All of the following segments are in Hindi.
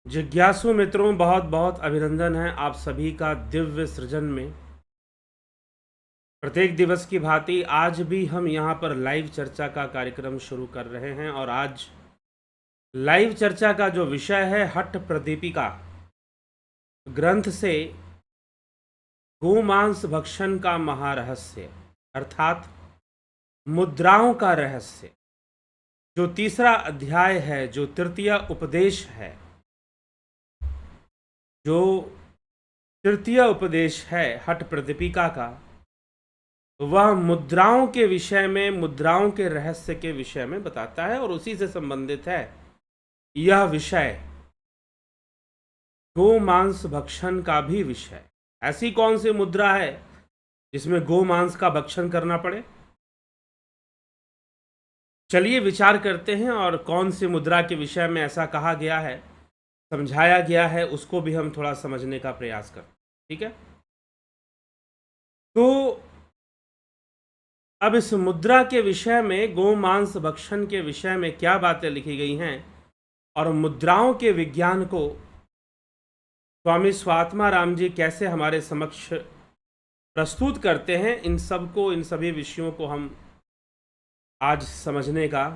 जिज्ञासु मित्रों, बहुत बहुत अभिनंदन है आप सभी का दिव्य सृजन में। प्रत्येक दिवस की भांति आज भी हम यहाँ पर लाइव चर्चा का कार्यक्रम शुरू कर रहे हैं और आज लाइव चर्चा का जो विषय है हठ प्रदीपिका ग्रंथ से गोमांस भक्षण का महारहस्य अर्थात मुद्राओं का रहस्य, जो तीसरा अध्याय है, जो तृतीय उपदेश है, जो तृतीय उपदेश है हठ प्रदीपिका का, वह मुद्राओं के विषय में, मुद्राओं के रहस्य के विषय में बताता है और उसी से संबंधित है यह विषय गोमांस भक्षण का भी विषय। ऐसी कौन सी मुद्रा है जिसमें गोमांस का भक्षण करना पड़े? चलिए विचार करते हैं और कौन सी मुद्रा के विषय में ऐसा कहा गया है, समझाया गया है, उसको भी हम थोड़ा समझने का प्रयास करते हैं। ठीक है, तो अब इस मुद्रा के विषय में, गोमांस भक्षण के विषय में क्या बातें लिखी गई हैं और मुद्राओं के विज्ञान को स्वामी स्वात्मा राम जी कैसे हमारे समक्ष प्रस्तुत करते हैं, इन सबको, इन सभी विषयों को हम आज समझने का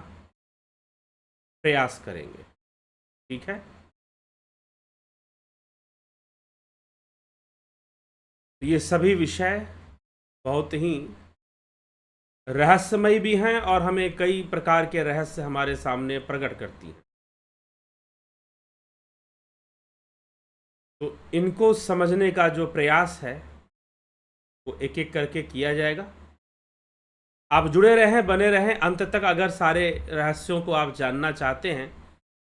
प्रयास करेंगे। ठीक है, ये सभी विषय बहुत ही रहस्यमयी भी हैं और हमें कई प्रकार के रहस्य हमारे सामने प्रकट करती हैं। तो इनको समझने का जो प्रयास है वो एक एक करके किया जाएगा। आप जुड़े रहें, बने रहें अंत तक। अगर सारे रहस्यों को आप जानना चाहते हैं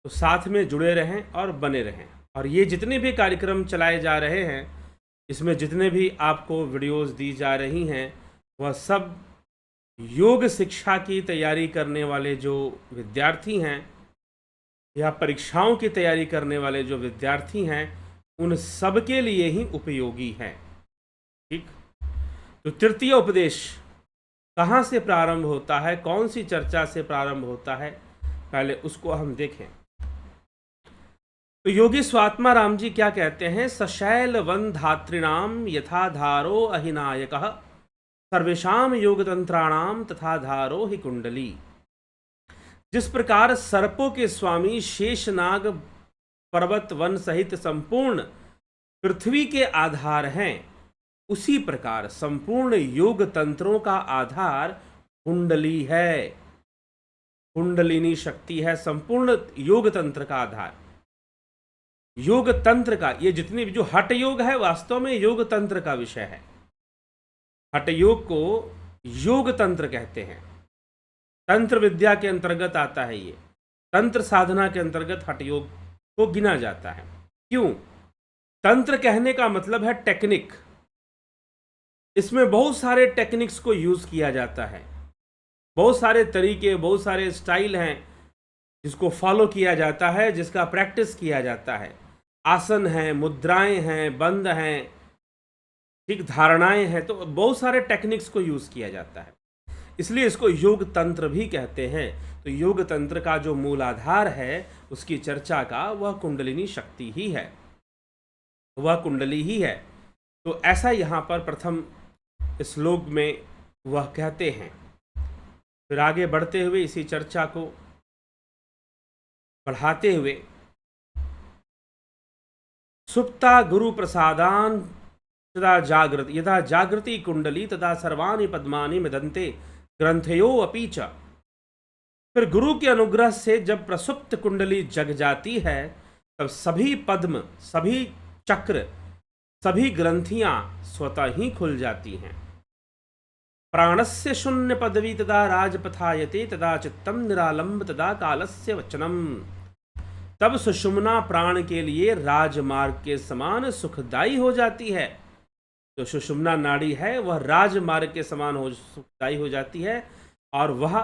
तो साथ में जुड़े रहें और बने रहें। और ये जितने भी कार्यक्रम चलाए जा रहे हैं, इसमें जितने भी आपको वीडियोस दी जा रही हैं, वह सब योग शिक्षा की तैयारी करने वाले जो विद्यार्थी हैं या परीक्षाओं की तैयारी करने वाले जो विद्यार्थी हैं, उन सब के लिए ही उपयोगी है। ठीक, तो तृतीय उपदेश कहाँ से प्रारंभ होता है, कौन सी चर्चा से प्रारंभ होता है, पहले उसको हम देखें। तो योगी स्वात्मा राम जी क्या कहते हैं? सशैल वन धात्रिणाम यथा धारो अहिनायकः सर्वेषाम योग तंत्राणाम तथा धारो ही कुंडली। जिस प्रकार सर्पों के स्वामी शेषनाग पर्वत वन सहित संपूर्ण पृथ्वी के आधार हैं, उसी प्रकार संपूर्ण योग तंत्रों का आधार कुंडली है। कुंडलिनी शक्ति है संपूर्ण योग तंत्र का आधार। योग तंत्र का, ये जितनी भी जो हठ योग है, वास्तव में योग तंत्र का विषय है। हठ योग को योग तंत्र कहते हैं। तंत्र विद्या के अंतर्गत आता है ये। तंत्र साधना के अंतर्गत हठ योग को गिना जाता है। क्यों? तंत्र कहने का मतलब है टेक्निक। इसमें बहुत सारे टेक्निक्स को यूज किया जाता है, बहुत सारे तरीके, बहुत सारे स्टाइल हैं जिसको फॉलो किया जाता है, जिसका प्रैक्टिस किया जाता है। आसन हैं, मुद्राएं हैं, बंद हैं, ठीक, धारणाएं हैं, तो बहुत सारे टेक्निक्स को यूज किया जाता है, इसलिए इसको योग तंत्र भी कहते हैं। तो योग तंत्र का जो मूल आधार है, उसकी चर्चा का, वह कुंडलिनी शक्ति ही है, वह कुंडली ही है। तो ऐसा यहाँ पर प्रथम श्लोक में वह कहते हैं। फिर आगे बढ़ते हुए इसी चर्चा को बढ़ाते हुए, सुप्ता गुरु प्रसादान तदा जागृत यदा जागृति कुंडली तदा सर्वाणि पद्मानि मिदन्ते ग्रंथयो अपि च। फिर गुरु के अनुग्रह से जब प्रसुप्त कुंडली जग जाती है, तब सभी पद्म, सभी चक्र, सभी ग्रंथियां स्वतः ही खुल जाती हैं। प्राणस्य शून्य पदवी तदा राजपथायते तदा चित्तम निरालंब तदा कालस्य वचनम। तब सुषुम्ना प्राण के लिए राजमार्ग के समान सुखदायी हो जाती है। जो सुषुम्ना नाड़ी है वह राजमार्ग के समान सुखदायी हो जाती है और वह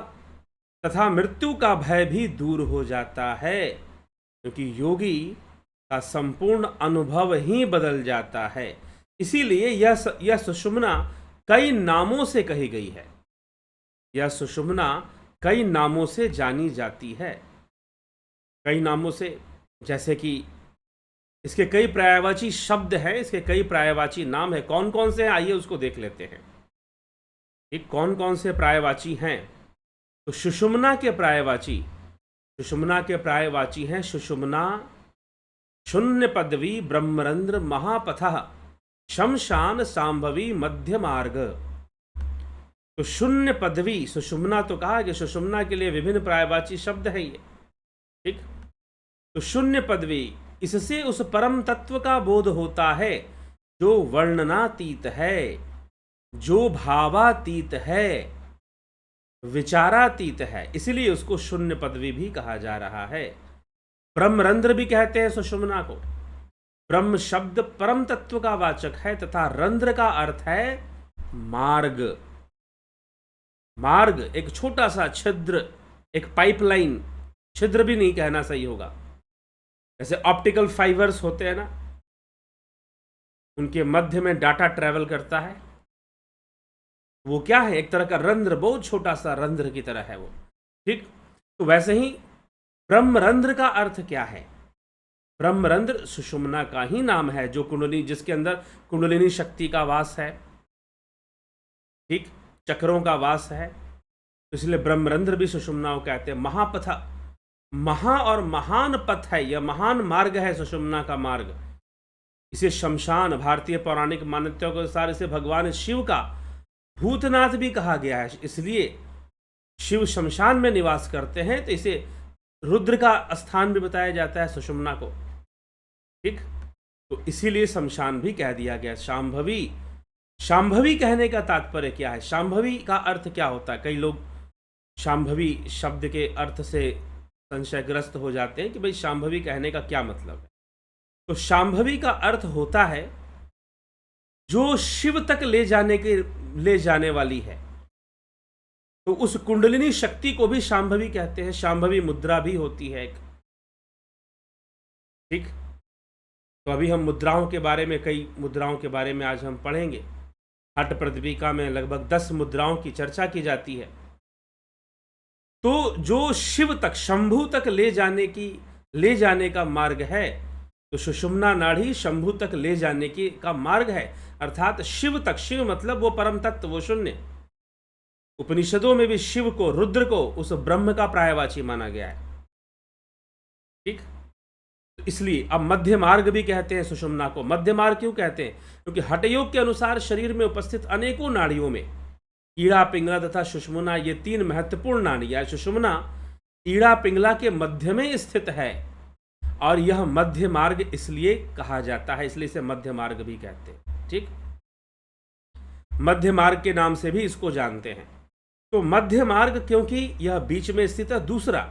तथा मृत्यु का भय भी दूर हो जाता है, क्योंकि योगी का संपूर्ण अनुभव ही बदल जाता है। इसीलिए यह सुषुम्ना कई नामों से कही गई है। यह सुषुम्ना कई नामों से जानी जाती है। कई नामों से, जैसे कि इसके कई पर्यायवाची शब्द हैं, इसके कई पर्यायवाची नाम है। कौन कौन से हैं आइए उसको देख लेते हैं। ठीक, कौन कौन से पर्यायवाची हैं? तो सुषुम्ना के पर्यायवाची, सुषुम्ना के पर्यायवाची हैं सुषुम्ना, शून्य पदवी, ब्रह्मरंध्र, महापथः, शमशान, सांभवी, मध्य मार्ग। तो शून्य पदवी सुषुम्ना, तो कहा कि सुषुम्ना के लिए विभिन्न पर्यायवाची शब्द है ये। ठीक, तो शून्य पदवी, इससे उस परम तत्व का बोध होता है जो वर्णनातीत है, जो भावातीत है, विचारातीत है, इसलिए उसको शून्य पदवी भी कहा जा रहा है। ब्रह्मरंध्र भी कहते हैं सुषुम्ना को। ब्रह्म शब्द परम तत्व का वाचक है तथा रंध्र का अर्थ है मार्ग। मार्ग एक छोटा सा छिद्र, एक पाइपलाइन, छिद्र भी नहीं कहना सही होगा, जैसे ऑप्टिकल फाइबर्स होते हैं ना, उनके मध्य में डाटा ट्रेवल करता है, वो क्या है, एक तरह का रंध्र, बहुत छोटा सा रंध्र की तरह है वो। ठीक, तो वैसे ही ब्रह्मरंध्र का अर्थ क्या है? ब्रह्मरंध्र सुषुम्ना का ही नाम है, जो कुंडली, जिसके अंदर कुंडलिनी शक्ति का वास है। ठीक, चक्रों का वास है, तो इसलिए ब्रह्मरंध्र भी सुषुम्ना को कहते हैं। महापथ, महा और महान पथ है, यह महान मार्ग है सुषुम्ना का मार्ग। इसे शमशान, भारतीय पौराणिक मान्यताओं के अनुसार इसे भगवान शिव का भूतनाथ भी कहा गया है, इसलिए शिव शमशान में निवास करते हैं, तो इसे रुद्र का स्थान भी बताया जाता है सुषुम्ना को। ठीक, तो इसीलिए शमशान भी कह दिया गया। शांभवी, शांभवी कहने का तात्पर्य क्या है? शांभवी का अर्थ क्या होता है? कई लोग शांभवी शब्द के अर्थ से संशयग्रस्त हो जाते हैं कि भाई शांभवी कहने का क्या मतलब है। तो शांभवी का अर्थ होता है जो शिव तक ले जाने वाली है। तो उस कुंडलिनी शक्ति को भी शांभवी कहते हैं। शांभवी मुद्रा भी होती है एक। ठीक, तो अभी हम मुद्राओं के बारे में, कई मुद्राओं के बारे में आज हम पढ़ेंगे। हठ प्रदीपिका में लगभग 10 मुद्राओं की चर्चा की जाती है। तो जो शिव तक, शंभु तक ले जाने का मार्ग है, तो सुषुम्ना नाड़ी शंभु तक ले जाने का मार्ग है, अर्थात शिव तक। शिव मतलब वो परम तत्व, वो शून्य। उपनिषदों में भी शिव को, रुद्र को उस ब्रह्म का पर्यायवाची माना गया है। ठीक, इसलिए अब मध्य मार्ग भी कहते हैं सुषुम्ना को। मध्य मार्ग क्यों कहते हैं? क्योंकि हठयोग के अनुसार शरीर में उपस्थित अनेकों नाड़ियों में ईड़ा, पिंगला तथा सुषुम्ना, ये 3 महत्वपूर्ण नाड़ियां। सुषुम्ना ईड़ा पिंगला के मध्य में स्थित है और यह मध्य मार्ग इसलिए कहा जाता है, इसलिए इसे मध्य मार्ग भी कहते हैं। ठीक, मध्य मार्ग के नाम से भी इसको जानते हैं। तो मध्य मार्ग क्योंकि यह बीच में स्थित है। दूसरा,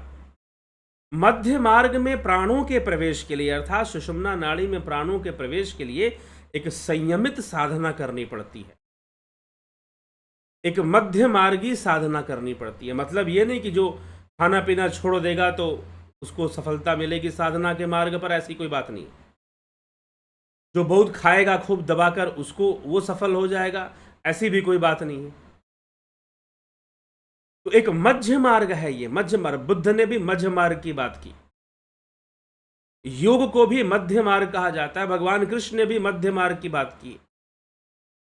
मध्य मार्ग में प्राणों के प्रवेश के लिए, अर्थात सुषुम्ना नाड़ी में प्राणों के प्रवेश के लिए एक संयमित साधना करनी पड़ती है, एक मध्य मार्गी साधना करनी पड़ती है। मतलब ये नहीं कि जो खाना पीना छोड़ देगा तो उसको सफलता मिलेगी साधना के मार्ग पर, ऐसी कोई बात नहीं। जो बहुत खाएगा खूब दबाकर, उसको वो सफल हो जाएगा, ऐसी भी कोई बात नहीं है। तो एक मध्य मार्ग है ये, मध्य मार्ग। बुद्ध ने भी मध्य मार्ग की बात की। योग को भी मध्य मार्ग कहा जाता है। भगवान कृष्ण ने भी मध्य मार्ग की बात की।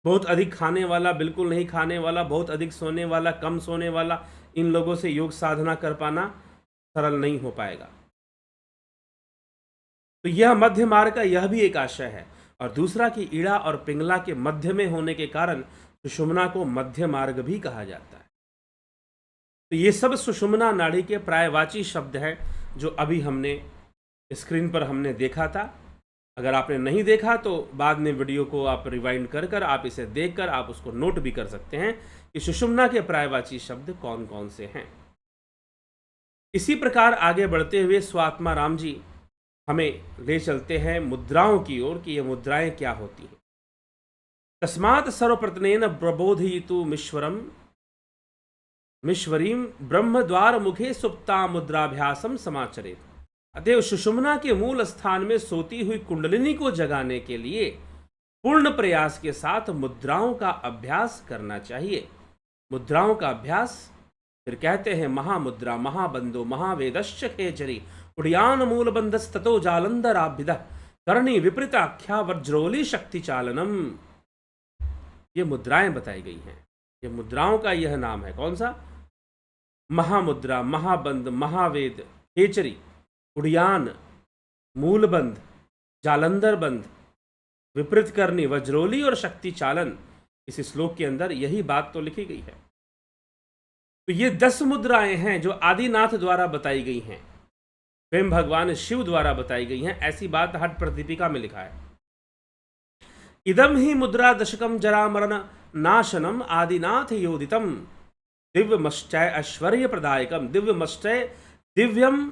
बहुत अधिक खाने वाला, बिल्कुल नहीं खाने वाला, बहुत अधिक सोने वाला, कम सोने वाला, इन लोगों से योग साधना कर पाना सरल नहीं हो पाएगा। तो यह मध्य मार्ग का यह भी एक आशय है। और दूसरा कि ईड़ा और पिंगला के मध्य में होने के कारण सुषुम्ना को मध्य मार्ग भी कहा जाता है। तो ये सब सुषुम्ना नाड़ी के पर्यायवाची शब्द हैं जो अभी हमने स्क्रीन पर हमने देखा था। अगर आपने नहीं देखा तो बाद में वीडियो को आप रिवाइंड कर आप इसे देखकर आप उसको नोट भी कर सकते हैं कि सुषुम्ना के पर्यायवाची शब्द कौन कौन से हैं। इसी प्रकार आगे बढ़ते हुए स्वात्मा राम जी हमें ले चलते हैं मुद्राओं की ओर कि ये मुद्राएं क्या होती हैं। तस्मात् सर्वप्रतनेन प्रबोधयितु मिश्वरीम ब्रह्म द्वार मुखे सुप्ता मुद्राभ्यासम समाचरेत। अतएव सुषुम्ना के मूल स्थान में सोती हुई कुंडलिनी को जगाने के लिए पूर्ण प्रयास के साथ मुद्राओं का अभ्यास करना चाहिए। मुद्राओं का अभ्यास फिर कहते हैं महामुद्रा, महाबंधो, महावेदश्च खेचरी, उड़ियान मूल बंधस्ततो जालंधराभिद करणी विपरीताख्या वज्रोली शक्ति चालनम, ये मुद्राएं बताई गई हैं। ये मुद्राओं का यह नाम है। कौन सा? महामुद्रा, महाबंध, महावेद, खेचरी, उड़ियान, मूलबंध, जालंधर बंध, विपरीत करनी, वज्रोली और शक्ति चालन। इस श्लोक के अंदर यही बात तो लिखी गई है। तो ये 10 मुद्राएं हैं जो आदिनाथ द्वारा बताई गई हैं, स्वयं भगवान शिव द्वारा बताई गई हैं। ऐसी बात हठ प्रदीपिका में लिखा है। इदम ही मुद्रा दशकम जरामरण नाशनम आदिनाथ योदितम दिव्यमश्चय ऐश्वर्य प्रदायकम। दिव्यमश्चय, दिव्यम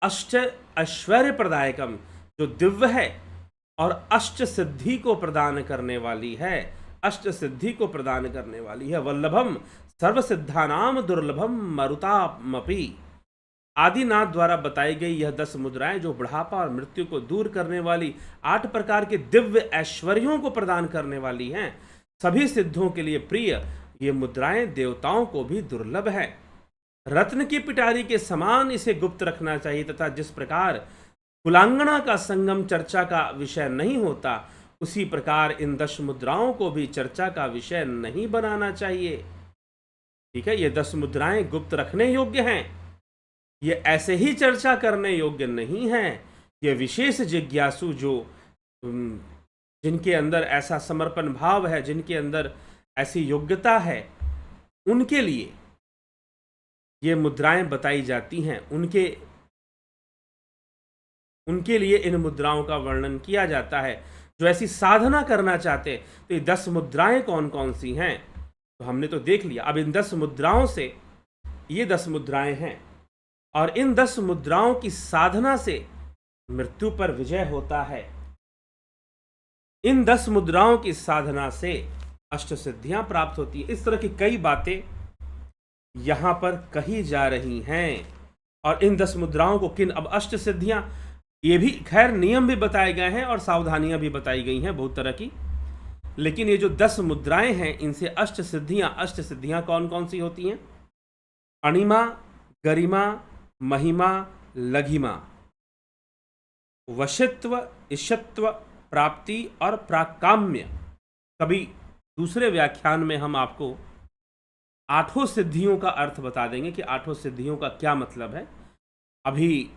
अष्ट ऐश्वर्य प्रदायकम, जो दिव्य है और अष्ट सिद्धि को प्रदान करने वाली है, अष्ट सिद्धि को प्रदान करने वाली है। वल्लभम सर्वसिद्धानाम दुर्लभम मरुतामपि। आदिनाथ द्वारा बताई गई यह 10 मुद्राएं जो बुढ़ापा और मृत्यु को दूर करने वाली 8 प्रकार के दिव्य ऐश्वर्यों को प्रदान करने वाली हैं, सभी सिद्धों के लिए प्रिय ये मुद्राएं देवताओं को भी दुर्लभ है। रत्न की पिटारी के समान इसे गुप्त रखना चाहिए तथा जिस प्रकार कुलांगना का संगम चर्चा का विषय नहीं होता, उसी प्रकार इन 10 मुद्राओं को भी चर्चा का विषय नहीं बनाना चाहिए। ठीक है, ये 10 मुद्राएं गुप्त रखने योग्य हैं, ये ऐसे ही चर्चा करने योग्य नहीं है। ये विशेष जिज्ञासु जो जिनके अंदर ऐसा समर्पण भाव है, जिनके अंदर ऐसी योग्यता है, उनके लिए ये मुद्राएं बताई जाती हैं। उनके लिए इन मुद्राओं का वर्णन किया जाता है जो ऐसी साधना करना चाहते। तो ये 10 मुद्राएं कौन कौन सी हैं तो हमने तो देख लिया। अब इन 10 मुद्राओं से, ये 10 मुद्राएं हैं और इन 10 मुद्राओं की साधना से मृत्यु पर विजय होता है। इन 10 मुद्राओं की साधना से अष्ट सिद्धियां प्राप्त होती है। इस तरह की कई बातें यहां पर कही जा रही हैं। और इन 10 मुद्राओं को किन, अब अष्ट सिद्धियां, ये भी खैर नियम भी बताए गए हैं और सावधानियां भी बताई गई हैं बहुत तरह की। लेकिन ये जो 10 मुद्राएं हैं, इनसे अष्ट सिद्धियां कौन कौन सी होती हैं? अणिमा, गरिमा, महिमा, लघिमा, वशित्व, ईशत्व, प्राप्ति और प्राकाम्य। कभी दूसरे व्याख्यान में हम आपको 8 सिद्धियों का अर्थ बता देंगे कि 8 सिद्धियों का क्या मतलब है। अभी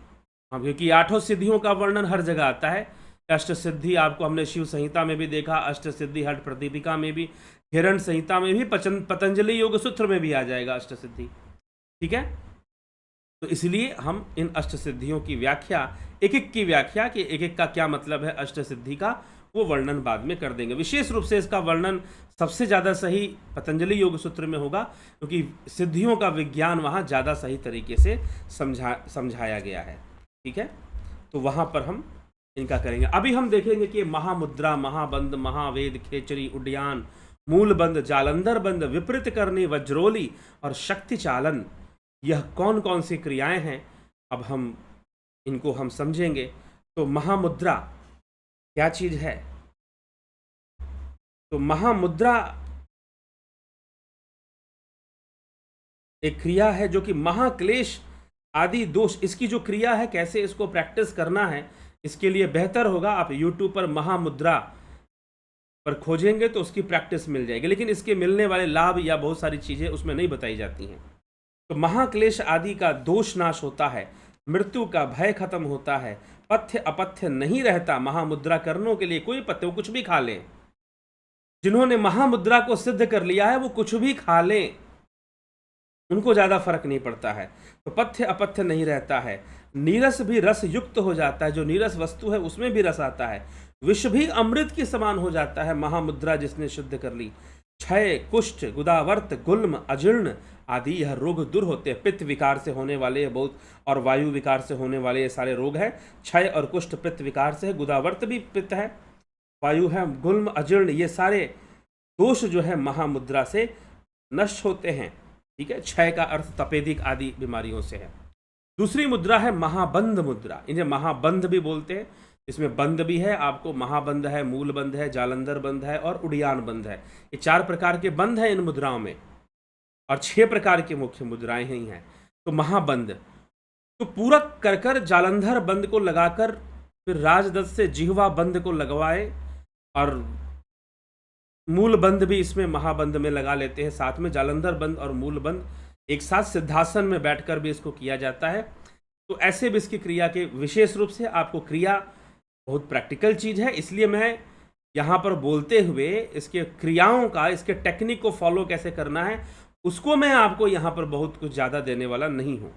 हम, क्योंकि 8 सिद्धियों का वर्णन हर जगह आता है। अष्ट सिद्धि आपको हमने शिव संहिता में भी देखा, अष्ट सिद्धि हठ प्रदीपिका में भी, हिरण संहिता में भी, पतंजलि योग सूत्र में भी आ जाएगा अष्ट सिद्धि। ठीक है, तो इसलिए हम इन अष्ट सिद्धियों की व्याख्या, एक एक की व्याख्या कि एक एक का क्या मतलब है अष्ट सिद्धि का, वो वर्णन बाद में कर देंगे। विशेष रूप से इसका वर्णन सबसे ज़्यादा सही पतंजलि योग सूत्र में होगा, क्योंकि सिद्धियों का विज्ञान वहाँ ज़्यादा सही तरीके से समझाया गया है। ठीक है, तो वहाँ पर हम इनका करेंगे। अभी हम देखेंगे कि महामुद्रा, महाबंध, महावेद, खेचरी, उड्डयन, मूलबंध, जालंधर बंध, विपरीत करनी, वज्रोली और शक्ति चालन, यह कौन कौन सी क्रियाएं हैं, अब हम इनको हम समझेंगे। तो महामुद्रा क्या चीज है? तो महामुद्रा एक क्रिया है जो कि महाक्लेश आदि दोष, इसकी जो क्रिया है, कैसे इसको प्रैक्टिस करना है, इसके लिए बेहतर होगा आप YouTube पर महामुद्रा पर खोजेंगे तो उसकी प्रैक्टिस मिल जाएगी। लेकिन इसके मिलने वाले लाभ या बहुत सारी चीज़ें उसमें नहीं बताई जाती हैं। तो महाक्लेश आदि का दोष नाश होता है, मृत्यु का भय खत्म होता है, पथ्य अपथ्य नहीं रहता। महामुद्रा करने के लिए कोई पथ्य, वो कुछ भी खा लें। जिन्होंने महामुद्रा को सिद्ध कर लिया है वो कुछ भी खा लें, उनको ज़्यादा फर्क नहीं पड़ता है। तो पथ्य अपथ्य नहीं रहता है, नीरस भी रस युक्त हो जाता है, जो नीरस वस्तु है उसमें भी रस आता है, विष भी अमृत के समान हो जाता है महामुद्रा जिसने शुद्ध कर ली। क्षय, कुष्ठ, गुदावर्त, गुल्म, अजीर्ण आदि यह रोग दूर होते हैं। पित्त विकार से होने वाले बहुत, और वायु विकार से होने वाले ये सारे रोग हैं। क्षय और कुष्ठ पित्त विकार से है, गुदावर्त भी पित्त है, वायु है, गुल्म, अजीर्ण, ये सारे दोष जो है महामुद्रा से नष्ट होते हैं। ठीक है, क्षय का अर्थ तपेदिक आदि बीमारियों से है। दूसरी मुद्रा है महाबंध मुद्रा, इन्हें महाबंध भी बोलते हैं। इसमें बंध भी है, आपको महाबंध है, मूल बंध है, जालंधर बंध है और उड़ियान बंध है। ये 4 प्रकार के बंध हैं इन मुद्राओं में, और 6 प्रकार की मुख्य मुद्राएं हैं। तो महाबंध तो पूरक कर जालंधर बंध को लगाकर फिर राजदत्त से जिह्वा बंद को लगवाए और मूल बंद भी इसमें महाबंद में लगा लेते हैं, साथ में जालंधर बंद और मूल बंद एक साथ सिद्धासन में बैठकर भी इसको किया जाता है। तो ऐसे भी इसकी क्रिया के विशेष रूप से आपको क्रिया बहुत प्रैक्टिकल चीज़ है, इसलिए मैं यहाँ पर बोलते हुए इसके क्रियाओं का, इसके टेक्निक को फॉलो कैसे करना है उसको मैं आपको यहाँ पर बहुत कुछ ज़्यादा देने वाला नहीं हूँ,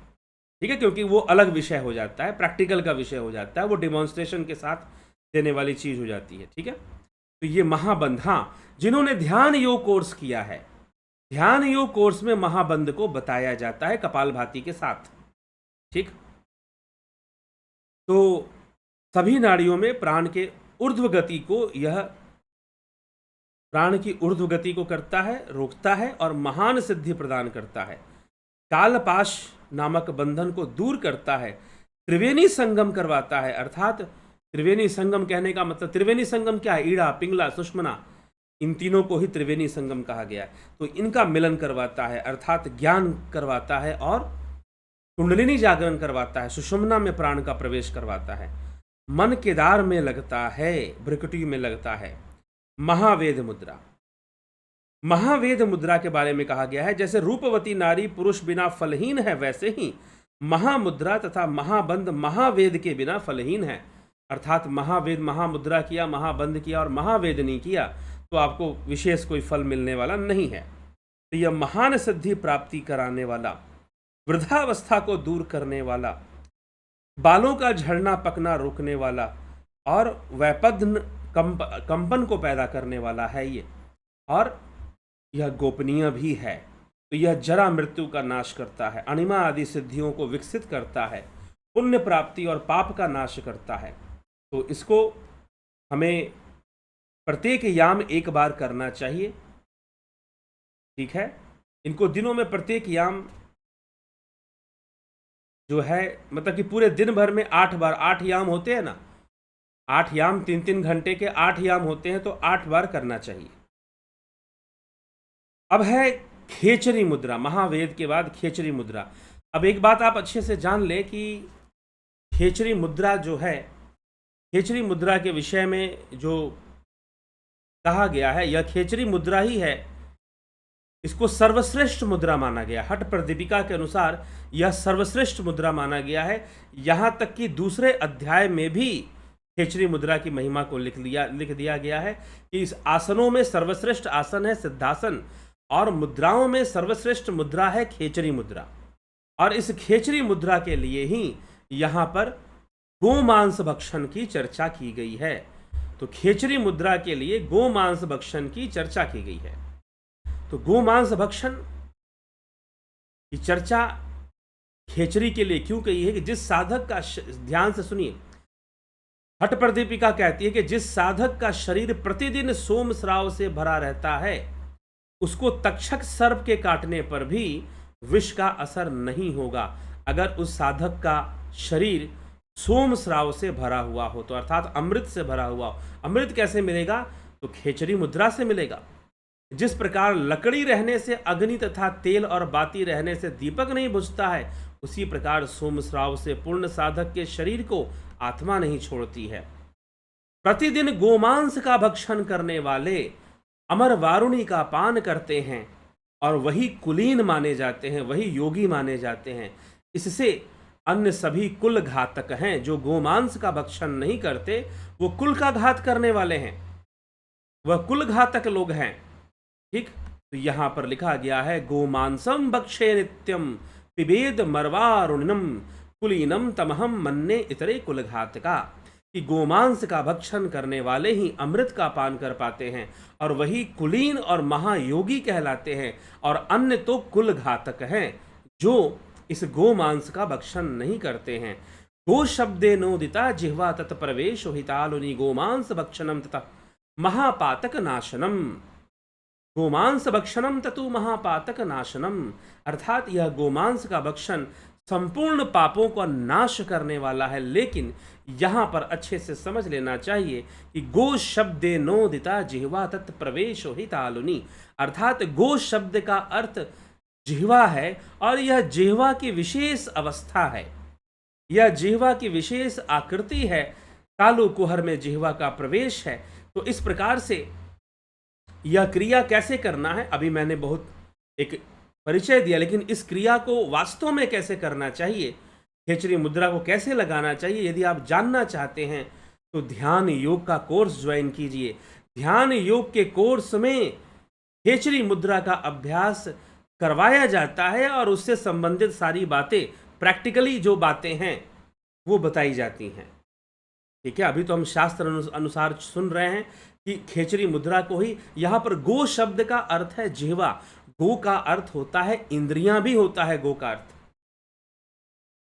ठीक है, क्योंकि वो अलग विषय हो जाता है, प्रैक्टिकल का विषय हो जाता है, वो डिमॉन्स्ट्रेशन के साथ देने वाली चीज़ हो जाती है, ठीक है। तो ये महाबंध, हाँ, जिन्होंने ध्यान योग कोर्स किया है, ध्यान योग कोर्स में महाबंध को बताया जाता है कपालभाति के साथ, ठीक। तो सभी नाड़ियों में प्राण के ऊर्ध्व गति को, यह प्राण की ऊर्ध्व गति को करता है, रोकता है और महान सिद्धि प्रदान करता है। कालपाश नामक बंधन को दूर करता है, त्रिवेणी संगम करवाता है, अर्थात त्रिवेणी संगम कहने का मतलब, त्रिवेणी संगम क्या है, ईड़ा, पिंगला, सुषमना, इन तीनों को ही त्रिवेणी संगम कहा गया है। तो इनका मिलन करवाता है, अर्थात ज्ञान करवाता है और कुंडलिनी जागरण करवाता है, सुषुम्ना में प्राण का प्रवेश करवाता है, मन केदार में लगता है, भ्रकुटी में लगता है। महावेद मुद्रा, महावेद मुद्रा के बारे में कहा गया है, जैसे रूपवती नारी पुरुष बिना फलहीन है, वैसे ही महामुद्रा तथा महाबंध महावेद के बिना फलहीन है। अर्थात महावेद, महामुद्रा किया, महाबंध किया और महावेद नहीं किया तो आपको विशेष कोई फल मिलने वाला नहीं है। तो यह महान सिद्धि प्राप्ति कराने वाला, वृद्धावस्था को दूर करने वाला, बालों का झड़ना पकना रोकने वाला और वैपद्न कंपन को पैदा करने वाला है ये, और यह गोपनीय भी है। तो यह जरा मृत्यु का नाश करता है, अणिमा आदि सिद्धियों को विकसित करता है, पुण्य प्राप्ति और पाप का नाश करता है। तो इसको हमें प्रत्येक याम एक बार करना चाहिए, ठीक है। इनको दिनों में प्रत्येक याम जो है, मतलब कि पूरे दिन भर में 8 बार, 8 याम होते हैं ना, 8 याम 3-3 घंटे के 8 याम होते हैं, तो 8 बार करना चाहिए। अब है खेचरी मुद्रा, महावेद के बाद खेचरी मुद्रा। अब एक बात आप अच्छे से जान ले कि खेचरी मुद्रा जो है, खेचरी मुद्रा के विषय में जो कहा गया है, यह खेचरी मुद्रा ही है, इसको सर्वश्रेष्ठ मुद्रा माना गया। हठ प्रदीपिका के अनुसार यह सर्वश्रेष्ठ मुद्रा माना गया है। यहाँ तक कि दूसरे अध्याय में भी खेचरी मुद्रा की महिमा को लिख दिया गया है कि इस आसनों में सर्वश्रेष्ठ आसन है सिद्धासन, और मुद्राओं में सर्वश्रेष्ठ मुद्रा है खेचरी मुद्रा। और इस खेचरी मुद्रा के लिए ही यहाँ पर गोमांस भक्षण की चर्चा की गई है। तो खेचरी मुद्रा के लिए गोमांस भक्षण की चर्चा की गई है। तो गोमांस भक्षण की चर्चा खेचरी के लिए क्यों कही है कि जिस साधक का, ध्यान से सुनिए, हठ प्रदीपिका कहती है कि जिस साधक का शरीर प्रतिदिन सोम श्राव से भरा रहता है, उसको तक्षक सर्प के काटने पर भी विष का असर नहीं होगा, अगर उस साधक का शरीर सोम श्राव से भरा हुआ हो, तो अर्थात अमृत से भरा हुआ हो। अमृत कैसे मिलेगा? तो खेचरी मुद्रा से मिलेगा। जिस प्रकार लकड़ी रहने से अग्नि तथा तेल और बाती रहने से दीपक नहीं बुझता है, उसी प्रकार सोम श्राव से पूर्ण साधक के शरीर को आत्मा नहीं छोड़ती है। प्रतिदिन गोमांस का भक्षण करने वाले अमर वारुणी का पान करते हैं और वही कुलीन माने जाते हैं, वही योगी माने जाते हैं। इससे अन्य सभी कुल घातक हैं। जो गोमांस का भक्षण नहीं करते वो कुल का घात करने वाले हैं, वह कुल घातक लोग हैं, ठीक। तो यहां पर लिखा गया है गोमांसम भक्षे नित्यम पिबेद मरवारुणिनम कुलीनम तमहम मन्ने इतरे कुल घातका, कि गोमांस का भक्षण करने वाले ही अमृत का पान कर पाते हैं और वही कुलीन और महायोगी कहलाते हैं, और अन्य तो कुल घातक हैं जो इस गोमांस का भक्षण नहीं करते हैं। गो शब्दे नोदिता जिह्वा तत्प्रवेश हितालुनि गोमांस भक्षणम तथा महापातक नाशनम। गोमांस भक्षणम ततु महापातक नाशनम, अर्थात यह गोमांस का भक्षण संपूर्ण पापों का नाश करने वाला है। लेकिन यहाँ पर अच्छे से समझ लेना चाहिए कि गो शब्दे नोदिता जिह्वा तत्प्रवेश हितालुनि, अर्थात गो शब्द का अर्थ जिह्वा है और यह जिह्वा की विशेष अवस्था है, यह जिह्वा की विशेष आकृति है तालु कुहर में जिह्वा का प्रवेश है। तो इस प्रकार से यह क्रिया कैसे करना है, अभी मैंने बहुत एक परिचय दिया, लेकिन इस क्रिया को वास्तव में कैसे करना चाहिए, खेचरी मुद्रा को कैसे लगाना चाहिए, यदि आप जानना चाहते हैं तो ध्यान योग का कोर्स ज्वाइन कीजिए। ध्यान योग के कोर्स में खेचरी मुद्रा का अभ्यास करवाया जाता है और उससे संबंधित सारी बातें, प्रैक्टिकली जो बातें हैं वो बताई जाती हैं। ठीक है, अभी तो हम शास्त्र अनुसार सुन रहे हैं कि खेचरी मुद्रा को ही, यहाँ पर गो शब्द का अर्थ है जिह्वा, गो का अर्थ होता है इंद्रियां भी होता है गो का अर्थ।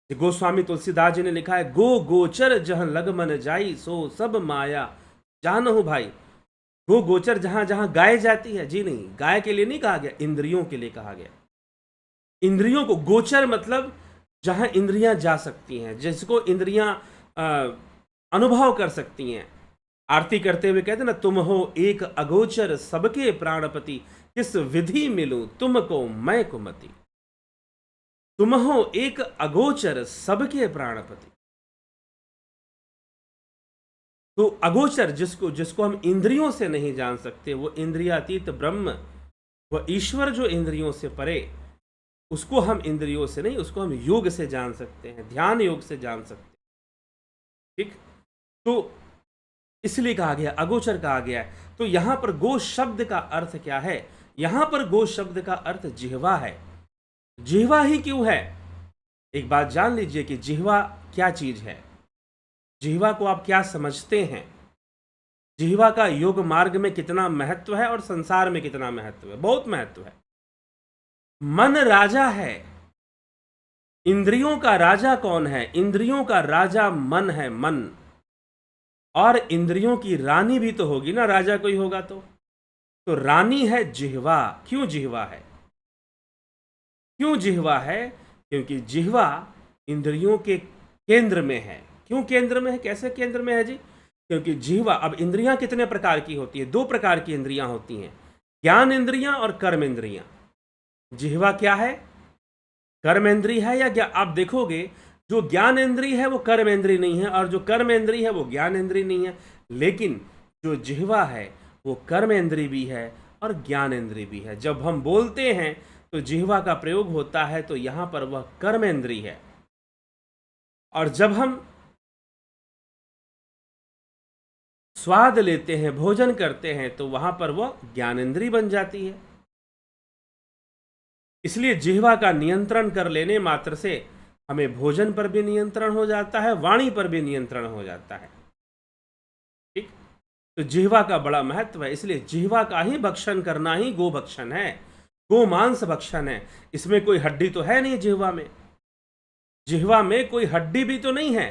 गोस्वामी तुलसीदास जी ने लिखा है, गो गोचर जहां लग मन जाई सो सब माया जानहु भाई। गो गोचर जहां जहां गाय जाती है, जी नहीं, गाय के लिए नहीं कहा गया, इंद्रियों के लिए कहा गया। इंद्रियों को गोचर मतलब जहां इंद्रियां जा सकती हैं, जिसको इंद्रियां अनुभव कर सकती हैं। आरती करते हुए कहते ना, तुम हो एक अगोचर सबके प्राणपति, किस विधि मिलूं तुमको मैं कुमति। तुम हो एक अगोचर सबके प्राणपति। तो अगोचर जिसको हम इंद्रियों से नहीं जान सकते, वो इंद्रियातीत ब्रह्म, वह ईश्वर जो इंद्रियों से परे, उसको हम इंद्रियों से नहीं, उसको हम योग से जान सकते हैं, ध्यान योग से जान सकते हैं। ठीक, तो इसलिए कहा गया, अगोचर कहा गया है। तो यहां पर गो शब्द का अर्थ क्या है, यहां पर गो शब्द का अर्थ जिह्वा है। जिह्वा ही क्यों है, एक बात जान लीजिए कि जिह्वा क्या चीज है, जिह्वा को आप क्या समझते हैं, जिह्वा का योग मार्ग में कितना महत्व है और संसार में कितना महत्व है। बहुत महत्व है। मन राजा है। इंद्रियों का राजा कौन है, इंद्रियों का राजा मन है, मन। और इंद्रियों की रानी भी तो होगी ना, राजा कोई होगा तो रानी है जिह्वा। क्यों जिह्वा है, क्यों जिह्वा है, क्योंकि जिह्वा इंद्रियों के केंद्र में है। क्यों केंद्र में है, कैसे केंद्र में है जी, क्योंकि जिह्वा, अब इंद्रियां कितने प्रकार की होती है, दो प्रकार की इंद्रियां होती हैं, ज्ञान इंद्रियां और कर्म इंद्रियां। जिह्वा क्या है, कर्म इंद्रिय है या आप देखोगे जो ज्ञान इंद्रिय है वो कर्म इंद्रिय नहीं है, और जो कर्म इंद्रिय है वो ज्ञान इंद्रिय नहीं है। लेकिन जो जिह्वा है वो कर्म इंद्रिय भी है और ज्ञान इंद्रिय भी है। जब हम बोलते हैं तो जिह्वा का प्रयोग होता है, तो यहां पर वह कर्म इंद्रिय है, और जब हम स्वाद लेते हैं, भोजन करते हैं, तो वहां पर वह ज्ञान इंद्रिय बन जाती है। इसलिए जिह्वा का नियंत्रण कर लेने मात्र से हमें भोजन पर भी नियंत्रण हो जाता है, वाणी पर भी नियंत्रण हो जाता है। ठीक, तो जिह्वा का बड़ा महत्व है। इसलिए जिह्वा का ही भक्षण करना ही गो भक्षण है, गो मांस भक्षण है। इसमें कोई हड्डी तो है नहीं, जिह्वा में, जिह्वा में कोई हड्डी भी तो नहीं है।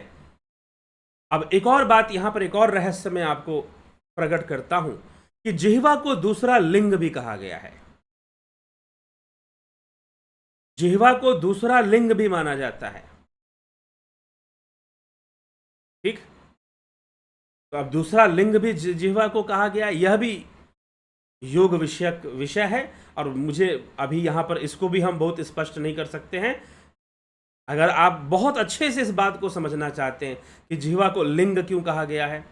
अब एक और बात यहां पर, एक और रहस्य मैं आपको प्रकट करता हूं कि जिह्वा को दूसरा लिंग भी कहा गया है। जिह्वा को दूसरा लिंग भी माना जाता है। ठीक, तो अब दूसरा लिंग भी जिह्वा को कहा गया, यह भी योग विषयक विषय है, और मुझे अभी यहां पर इसको भी हम बहुत स्पष्ट नहीं कर सकते हैं। अगर आप बहुत अच्छे से इस बात को समझना चाहते हैं कि जिह्वा को लिंग क्यों कहा गया है,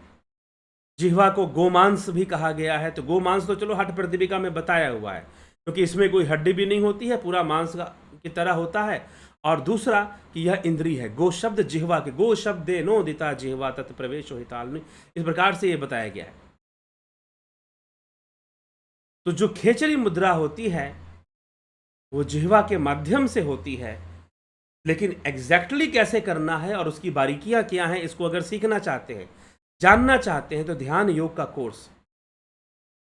जिह्वा को गोमांस भी कहा गया है, तो गोमांस तो चलो हठ प्रतिपिका में बताया हुआ है, क्योंकि इसमें कोई हड्डी भी नहीं होती है, पूरा मांस की तरह होता है। और दूसरा कि यह इंद्रिय है, गो शब्द जिह्वा के, गो शब्दे नो दिता जिह्वा तत् प्रवेशो हिताल्नि, इस प्रकार से यह बताया गया है। तो जो खेचरी मुद्रा होती है वो जिह्वा के माध्यम से होती है, लेकिन एग्जैक्टली कैसे करना है और उसकी बारीकियां क्या हैं, इसको अगर सीखना चाहते हैं, जानना चाहते हैं, तो ध्यान योग का कोर्स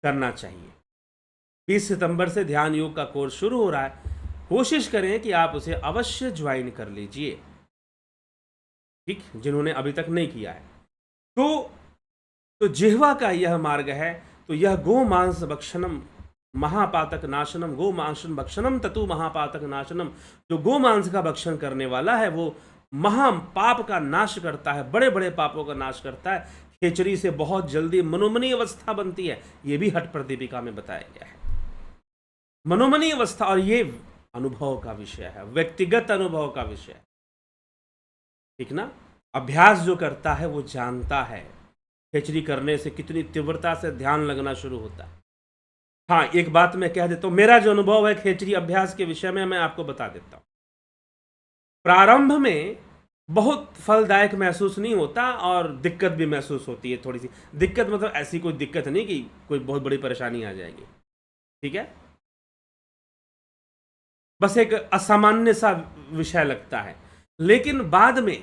करना चाहिए। 20 सितंबर से ध्यान योग का कोर्स शुरू हो रहा है। कोशिश करें कि आप उसे अवश्य ज्वाइन कर लीजिए, ठीक, जिन्होंने अभी तक नहीं किया है। तो जिह्वा का यह मार्ग है। तो यह गो मांस भक्षणम महापातक नाशनम, गो मांस भक्षणम ततु महापातक नाशनम, जो गो मांस का भक्षण करने वाला है वो महापाप का नाश करता है, बड़े बड़े पापों का नाश करता है। खेचरी से बहुत जल्दी मनोमनी अवस्था बनती है, ये भी हठ प्रदीपिका में बताया गया है। मनोमनी अवस्था, और ये अनुभव का विषय है, व्यक्तिगत अनुभव का विषय है, ठीक ना। अभ्यास जो करता है वो जानता है खेचरी करने से कितनी तीव्रता से ध्यान लगना शुरू होता है। हाँ, एक बात मैं कह देता हूं, मेरा जो अनुभव है खेचरी अभ्यास के विषय में मैं आपको बता देता हूं। प्रारंभ में बहुत फलदायक महसूस नहीं होता और दिक्कत भी महसूस होती है, थोड़ी सी दिक्कत, मतलब ऐसी कोई दिक्कत नहीं कि कोई बहुत बड़ी परेशानी आ जाएगी, ठीक है, बस एक असामान्य सा विषय लगता है। लेकिन बाद में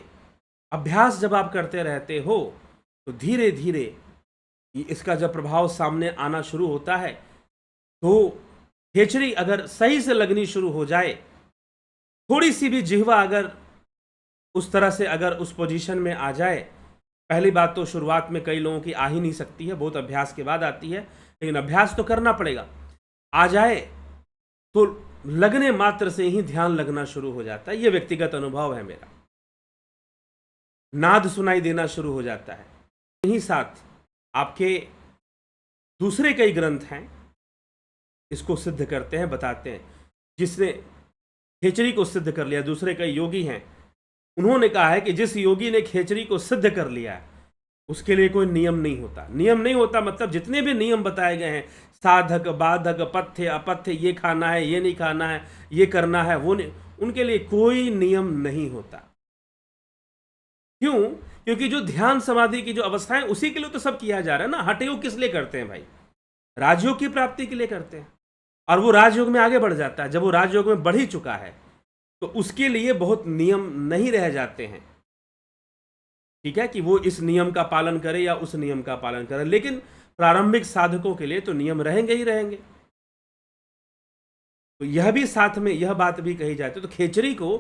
अभ्यास जब आप करते रहते हो तो धीरे धीरे इसका जब प्रभाव सामने आना शुरू होता है, तो खेचरी अगर सही से लगनी शुरू हो जाए, थोड़ी सी भी जिह्वा अगर उस तरह से अगर उस पोजीशन में आ जाए, पहली बात तो शुरुआत में कई लोगों की आ ही नहीं सकती है, बहुत अभ्यास के बाद आती है, लेकिन अभ्यास तो करना पड़ेगा। आ जाए तो लगने मात्र से ही ध्यान लगना शुरू हो जाता है। यह व्यक्तिगत अनुभव है मेरा। नाद सुनाई देना शुरू हो जाता है। यही साथ आपके दूसरे कई ग्रंथ हैं इसको सिद्ध करते हैं, बताते हैं। जिसने खेचरी को सिद्ध कर लिया, दूसरे कई योगी हैं, उन्होंने कहा है कि जिस योगी ने खेचरी को सिद्ध कर लिया उसके लिए कोई नियम नहीं होता। नियम नहीं होता मतलब जितने भी नियम बताए गए हैं, साधक बाधक पथ्य अपथ्य, ये खाना है ये नहीं खाना है, ये करना है वो नहीं, उनके लिए कोई नियम नहीं होता। क्यों? क्योंकि जो ध्यान समाधि की जो अवस्थाएं, उसी के लिए तो सब किया जा रहा है ना। हठयोग किस लिए करते हैं भाई? राजयोग की प्राप्ति के लिए करते हैं, और वो राजयोग में आगे बढ़ जाता है। जब वो राजयोग में बढ़ ही चुका है तो उसके लिए बहुत नियम नहीं रह जाते हैं, ठीक है, कि वो इस नियम का पालन करे या उस नियम का पालन करे। लेकिन प्रारंभिक साधकों के लिए तो नियम रहेंगे ही रहेंगे। तो यह भी साथ में यह बात भी कही जाती है। तो खेचरी को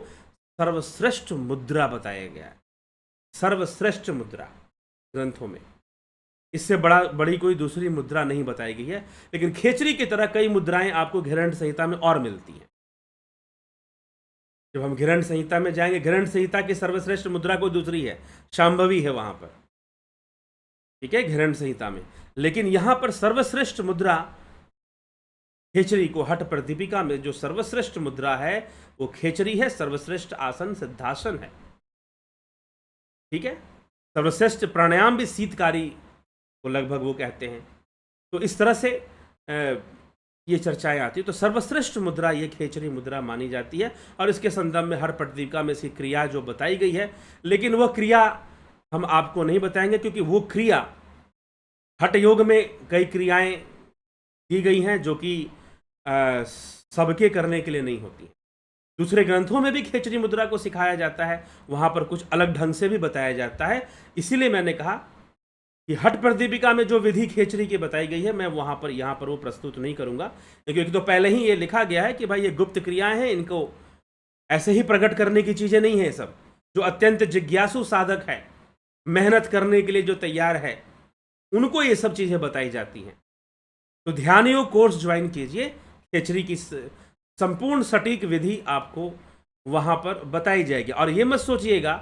सर्वश्रेष्ठ मुद्रा बताया गया है, सर्वश्रेष्ठ मुद्रा ग्रंथों में। इससे बड़ी कोई दूसरी मुद्रा नहीं बताई गई है। लेकिन खेचरी की तरह कई मुद्राएं आपको घृण्य संहिता में और मिलती हैं। जब हम घृण्य संहिता में जाएंगे, घृण्य संहिता की सर्वश्रेष्ठ मुद्रा कोई दूसरी है, शांभवी है वहां पर, ठीक है, घृण्य संहिता में। लेकिन यहां पर सर्वश्रेष्ठ मुद्रा खेचरी को, हठ प्रदीपिका में जो सर्वश्रेष्ठ मुद्रा है वो खेचरी है। सर्वश्रेष्ठ आसन सिद्धासन है, ठीक है। सर्वश्रेष्ठ प्राणायाम भी शीतकारी को लगभग वो कहते हैं। तो इस तरह से ये चर्चाएं आती है। तो सर्वश्रेष्ठ मुद्रा ये खेचरी मुद्रा मानी जाती है। और इसके संदर्भ में हर प्रदीपिका में इसकी क्रिया जो बताई गई है, लेकिन वह क्रिया हम आपको नहीं बताएंगे, क्योंकि वो क्रिया हठ योग में कई क्रियाएं की गई हैं जो कि सबके करने के लिए नहीं होती। दूसरे ग्रंथों में भी खेचरी मुद्रा को सिखाया जाता है, वहां पर कुछ अलग ढंग से भी बताया जाता है। इसीलिए मैंने कहा कि हठ प्रदीपिका में जो विधि खेचरी की बताई गई है, मैं वहां पर यहाँ पर वो प्रस्तुत नहीं करूंगा, क्योंकि तो पहले ही ये लिखा गया है कि भाई ये गुप्त क्रियाएं हैं, इनको ऐसे ही प्रकट करने की चीजें नहीं है। सब जो अत्यंत जिज्ञासु साधक है, मेहनत करने के लिए जो तैयार है, उनको ये सब चीजें बताई जाती हैं। तो ध्यान योग कोर्स ज्वाइन कीजिए, खेचरी की संपूर्ण सटीक विधि आपको वहां पर बताई जाएगी। और ये मत सोचिएगा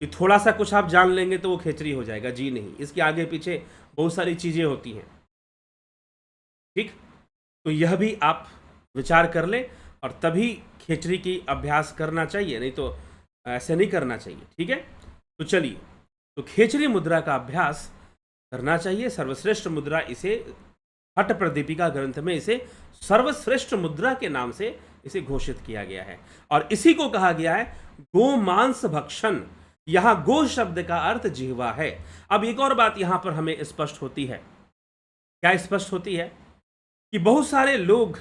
कि थोड़ा सा कुछ आप जान लेंगे तो वो खेचरी हो जाएगा, जी नहीं, इसके आगे पीछे बहुत सारी चीजें होती हैं, ठीक। तो यह भी आप विचार कर लें, और तभी खेचरी की अभ्यास करना चाहिए, नहीं तो ऐसे नहीं करना चाहिए, ठीक है। तो चलिए, तो खेचरी मुद्रा का अभ्यास करना चाहिए। सर्वश्रेष्ठ मुद्रा, इसे हठ प्रदीपिका ग्रंथ में इसे सर्वश्रेष्ठ मुद्रा के नाम से इसे घोषित किया गया है। और इसी को कहा गया है गोमांस भक्षण। यहां गो शब्द का अर्थ जिह्वा है। अब एक और बात यहां पर हमें स्पष्ट होती है। क्या स्पष्ट होती है? कि बहुत सारे लोग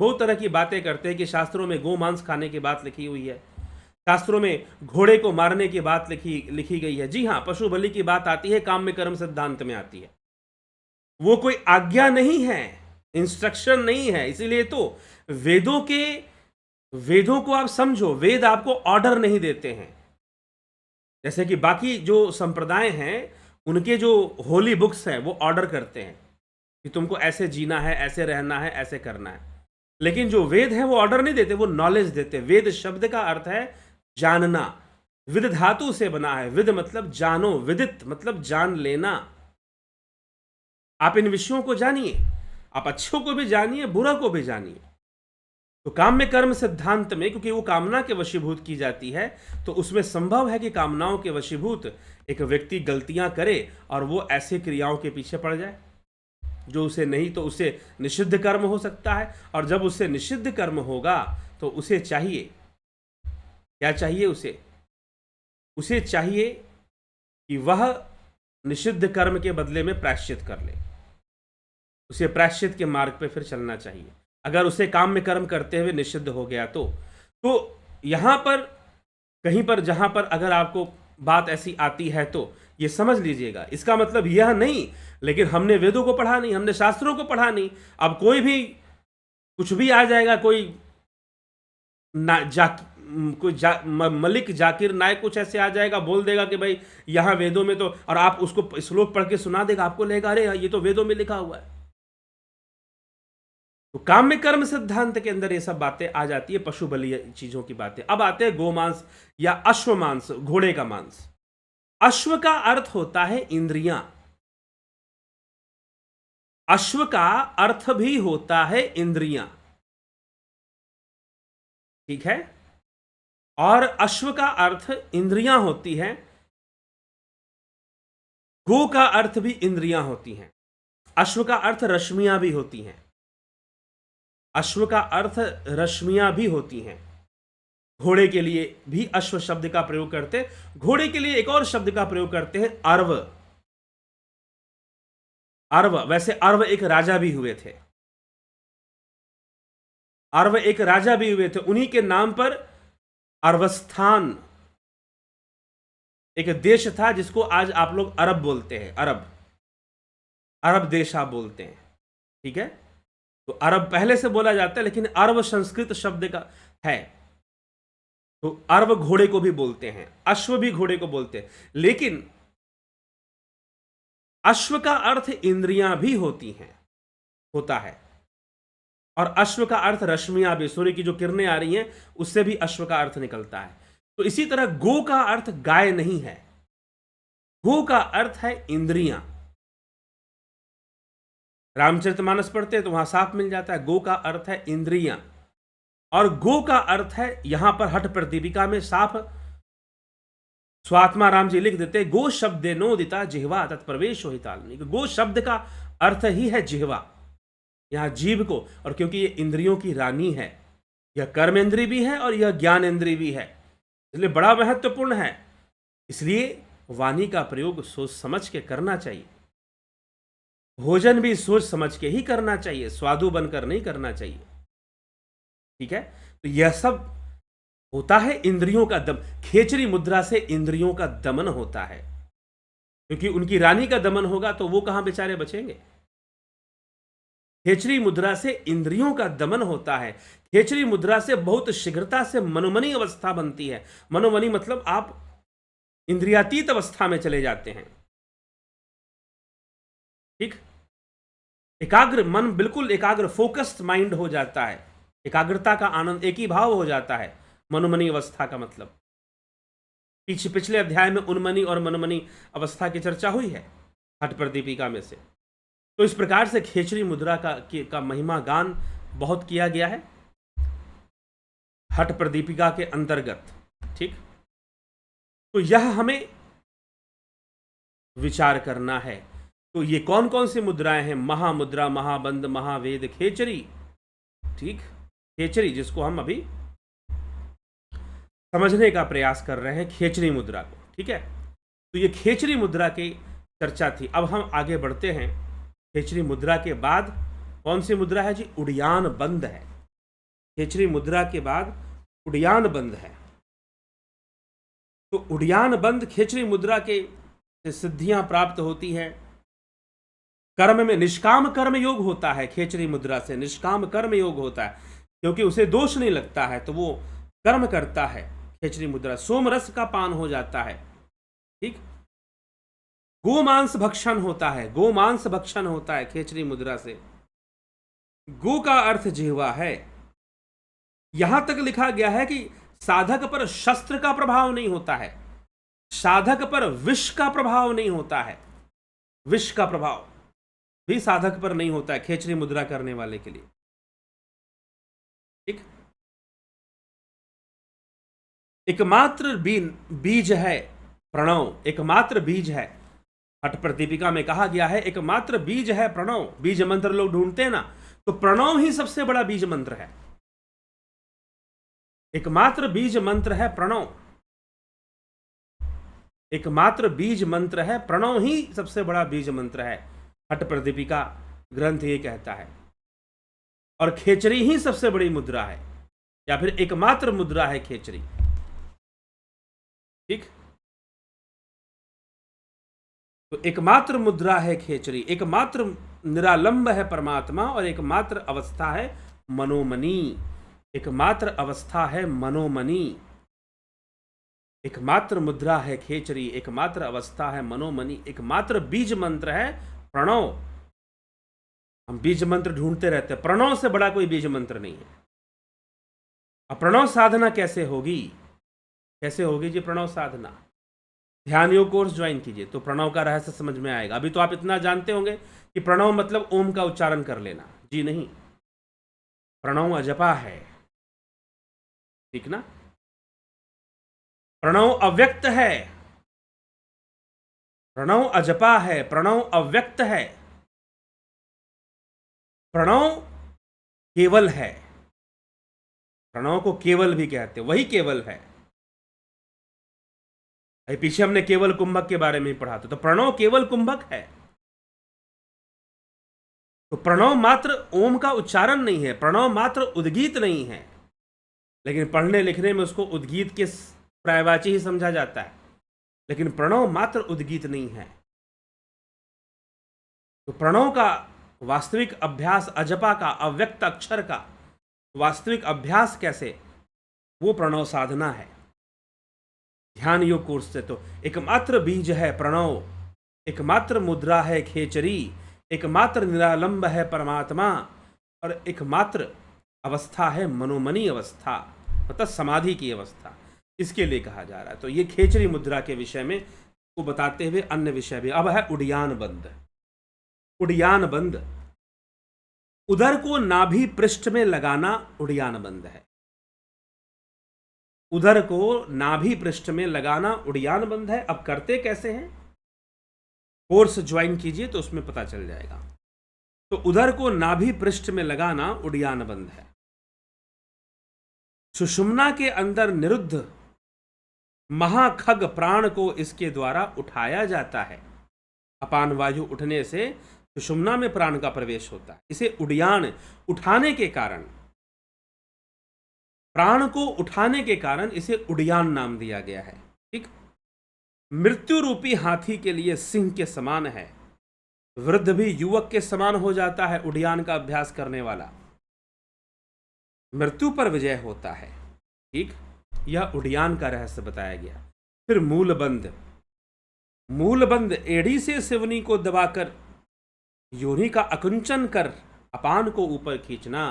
बहुत तरह की बातें करते हैं कि शास्त्रों में गोमांस खाने की बात लिखी हुई है, शास्त्रों में घोड़े को मारने की बात लिखी गई है। जी हाँ, पशु बलि की बात आती है, काम में कर्म सिद्धांत में आती है। वो कोई आज्ञा नहीं है, इंस्ट्रक्शन नहीं है। इसीलिए तो वेदों को आप समझो, वेद आपको ऑर्डर नहीं देते हैं। जैसे कि बाकी जो संप्रदाय हैं, उनके जो होली बुक्स हैं वो ऑर्डर करते हैं कि तुमको ऐसे जीना है, ऐसे रहना है, ऐसे करना है। लेकिन जो वेद है वो ऑर्डर नहीं देते, वो नॉलेज देते। वेद शब्द का अर्थ है जानना, विद धातु से बना है। विद मतलब जानो, विदित मतलब जान लेना। आप इन विषयों को जानिए, आप अच्छों को भी जानिए, बुरा को भी जानिए। तो काम्य कर्म सिद्धांत में, क्योंकि वो कामना के वशीभूत की जाती है, तो उसमें संभव है कि कामनाओं के वशीभूत एक व्यक्ति गलतियां करे और वो ऐसे क्रियाओं के पीछे पड़ जाए जो उसे नहीं, तो उसे निषिद्ध कर्म हो सकता है। और जब उसे निषिद्ध कर्म होगा तो उसे चाहिए, क्या चाहिए उसे चाहिए कि वह निषिद्ध कर्म के बदले में प्रायश्चित कर ले। उसे प्रायश्चित के मार्ग पे फिर चलना चाहिए। अगर उसे काम्य कर्म करते हुए निषिद्ध हो गया तो यहां पर कहीं पर जहां पर अगर आपको बात ऐसी आती है तो ये समझ लीजिएगा, इसका मतलब यह नहीं, लेकिन हमने वेदों को पढ़ा नहीं, हमने शास्त्रों को पढ़ा नहीं, अब कोई भी कुछ भी आ जाएगा, कोई मलिक जाकिर नायक कुछ ऐसे आ जाएगा, बोल देगा कि भाई यहां वेदों में तो, और आप उसको श्लोक पढ़ के सुना देगा, आपको लगेगा अरे ये तो वेदों में लिखा हुआ है। तो काम्य कर्म सिद्धांत के अंदर ये सब बातें आ जाती है, पशु बलि चीजों की बातें। अब आते हैं गोमांस या अश्व मांस, घोड़े का मांस। अश्व का अर्थ होता है इंद्रियां। अश्व का अर्थ भी होता है इंद्रियां, ठीक है। और अश्व का अर्थ इंद्रियां होती है, गो का अर्थ भी इंद्रियां होती हैं। अश्व का अर्थ रश्मियां भी होती हैं, अश्व का अर्थ रश्मियां भी होती हैं। घोड़े के लिए भी अश्व शब्द का प्रयोग करते हैं। घोड़े के लिए एक और शब्द का प्रयोग करते हैं, अर्व। अर्व, वैसे अर्व एक राजा भी हुए थे, अर्व एक राजा भी हुए थे। उन्हीं के नाम पर अरवस्थान एक देश था जिसको आज आप लोग अरब बोलते हैं, अरब देश आप बोलते हैं, ठीक है। तो अरब पहले से बोला जाता है, लेकिन अरब संस्कृत शब्द का है। तो अरब घोड़े को भी बोलते हैं, अश्व भी घोड़े को बोलते हैं, लेकिन अश्व का अर्थ इंद्रियां भी होता है। और अश्व का अर्थ रश्मियां भी, सूर्य की जो किरणें आ रही हैं उससे भी अश्व का अर्थ निकलता है। तो इसी तरह गो का अर्थ गाय नहीं है, गो का अर्थ है इंद्रियां। रामचरितमानस पढ़ते हैं तो वहां साफ मिल जाता है, गो का अर्थ है इंद्रियां। और गो का अर्थ है, यहां पर हठ प्रदीपिका में साफ स्वात्मा राम जी लिख देते, गो शब्दे नोदिता जिह्वा तत्प्रवेश हितालनी। गो शब्द का अर्थ ही है जिह्वा, यहां जीव को। और क्योंकि ये इंद्रियों की रानी है, यह कर्मेंद्री भी है और यह ज्ञानेंद्री भी है, इसलिए बड़ा महत्वपूर्ण है। इसलिए वाणी का प्रयोग सोच समझ के करना चाहिए, भोजन भी सोच समझ के ही करना चाहिए, स्वादु बनकर नहीं करना चाहिए, ठीक है। तो यह सब होता है इंद्रियों का दम। खेचरी मुद्रा से इंद्रियों का दमन होता है, क्योंकि उनकी रानी का दमन होगा तो वो कहां बेचारे बचेंगे। खेचरी मुद्रा से इंद्रियों का दमन होता है। खेचरी मुद्रा से बहुत शीघ्रता से मनोमनी अवस्था बनती है। मनोमनी मतलब आप इंद्रियातीत अवस्था में चले जाते हैं, ठीक। एकाग्र मन, बिल्कुल एकाग्र, फोकस्ड माइंड हो जाता है, एकाग्रता का आनंद, एक ही भाव हो जाता है। मनोमनी अवस्था का मतलब पिछले अध्याय में उन्मनी और मनोमनी अवस्था की चर्चा हुई है हठ प्रदीपिका में से। तो इस प्रकार से खेचरी मुद्रा का महिमा गान बहुत किया गया है हठ प्रदीपिका के अंतर्गत, ठीक। तो यह हमें विचार करना है। तो ये कौन कौन सी मुद्राएं हैं? महामुद्रा, महाबंद, महावेद, खेचरी, ठीक। खेचरी जिसको हम अभी समझने का प्रयास कर रहे हैं, खेचरी मुद्रा को, ठीक है। तो ये खेचरी मुद्रा की चर्चा थी। अब हम आगे बढ़ते हैं। खेचरी मुद्रा के बाद कौन सी मुद्रा है जी? उड़ियान बंद है। खेचरी मुद्रा के बाद उड़ियान बंद है। तो उड़ियान बंद खेचरी मुद्रा के सिद्धियां प्राप्त होती हैं। कर्म में निष्काम कर्म योग होता है, खेचरी मुद्रा से निष्काम कर्म योग होता है, क्योंकि उसे दोष नहीं लगता है तो वो कर्म करता है। खेचरी मुद्रा सोम रस का पान हो जाता है, ठीक। गोमांस भक्षण होता है, गोमांस भक्षण होता है खेचरी मुद्रा से। गो का अर्थ जिह्वा है। यहां तक लिखा गया है कि साधक पर शस्त्र का प्रभाव नहीं होता है, साधक पर विष का प्रभाव नहीं होता है। विष का प्रभाव भी साधक पर नहीं होता है खेचरी मुद्रा करने वाले के लिए, ठीक। एकमात्र बीज है प्रणव, एकमात्र बीज है। हठ प्रदीपिका में कहा गया है एकमात्र बीज है प्रणव। बीज मंत्र लोग ढूंढते हैं ना, तो प्रणव ही सबसे बड़ा बीज मंत्र है। एकमात्र बीज मंत्र है प्रणव, एकमात्र बीज मंत्र है प्रणव ही सबसे बड़ा बीज मंत्र है। हठ प्रदीपिका ग्रंथ ये कहता है। और खेचरी ही सबसे बड़ी मुद्रा है, या फिर एकमात्र मुद्रा है खेचरी। ठीक, तो एकमात्र मुद्रा है खेचरी, एकमात्र निरालंब है परमात्मा, और एकमात्र अवस्था है मनोमणि। एकमात्र अवस्था है मनोमणि, एकमात्र मुद्रा है खेचरी, एकमात्र अवस्था है मनोमणि, एकमात्र बीज मंत्र है प्रणव। हम बीज मंत्र ढूंढते रहते हैं, प्रणव से बड़ा कोई बीज मंत्र नहीं है। अब प्रणव साधना कैसे होगी, कैसे होगी जी प्रणव साधना? ध्यान योग कोर्स ज्वाइन कीजिए तो प्रणव का रहस्य समझ में आएगा। अभी तो आप इतना जानते होंगे कि प्रणव मतलब ओम का उच्चारण कर लेना, जी नहीं, प्रणव अजपा है, ठीक ना। प्रणव अव्यक्त है, प्रणव अजपा है, प्रणव अव्यक्त है, प्रणव केवल है। प्रणव को केवल भी कहते, वही केवल है। पीछे हमने केवल कुंभक के बारे में पढ़ा था, तो प्रणव केवल कुंभक है। तो प्रणव मात्र ओम का उच्चारण नहीं है, प्रणव मात्र उद्गीत नहीं है, लेकिन पढ़ने लिखने में उसको उद्गीत के पर्यायवाची ही समझा जाता है, लेकिन प्रणव मात्र उद्गीत नहीं है। तो प्रणव का वास्तविक अभ्यास, अजपा का, अव्यक्त अक्षर का वास्तविक अभ्यास कैसे, वो प्रणव साधना है। ध्यान योग कोर्स से तो एकमात्र बीज है प्रणव, एकमात्र मुद्रा है खेचरी, एकमात्र निरालंब है परमात्मा, और एकमात्र अवस्था है मनोमणि अवस्था, मतलब समाधि की अवस्था। इसके लिए कहा जा रहा है। तो ये खेचरी मुद्रा के विषय में को बताते हुए अन्य विषय भी। अब है उड़ियान बंद। उड़ियान बंद, उदर को नाभि पृष्ठ में लगाना उड़ियान बंद है। उदर को नाभि पृष्ठ में लगाना उड़ियान बंद है। अब करते कैसे हैं, कोर्स ज्वाइन कीजिए तो उसमें पता चल जाएगा। तो उदर को नाभि पृष्ठ में लगाना उड़ियान बंद है। सुषुम्ना के अंदर निरुद्ध महाखग प्राण को इसके द्वारा उठाया जाता है। अपान वायु उठने से सुषुम्ना में प्राण का प्रवेश होता है। इसे उड़ियान, उठाने के कारण, प्राण को उठाने के कारण इसे उड़ियान नाम दिया गया है। ठीक, मृत्यु रूपी हाथी के लिए सिंह के समान है। वृद्ध भी युवक के समान हो जाता है उड़ियान का अभ्यास करने वाला, मृत्यु पर विजय होता है। ठीक, यह उड़ियान का रहस्य बताया गया। फिर मूलबंद, मूलबंद एड़ी से सिवनी को दबाकर योनि का अकुंचन कर अपान को ऊपर खींचना।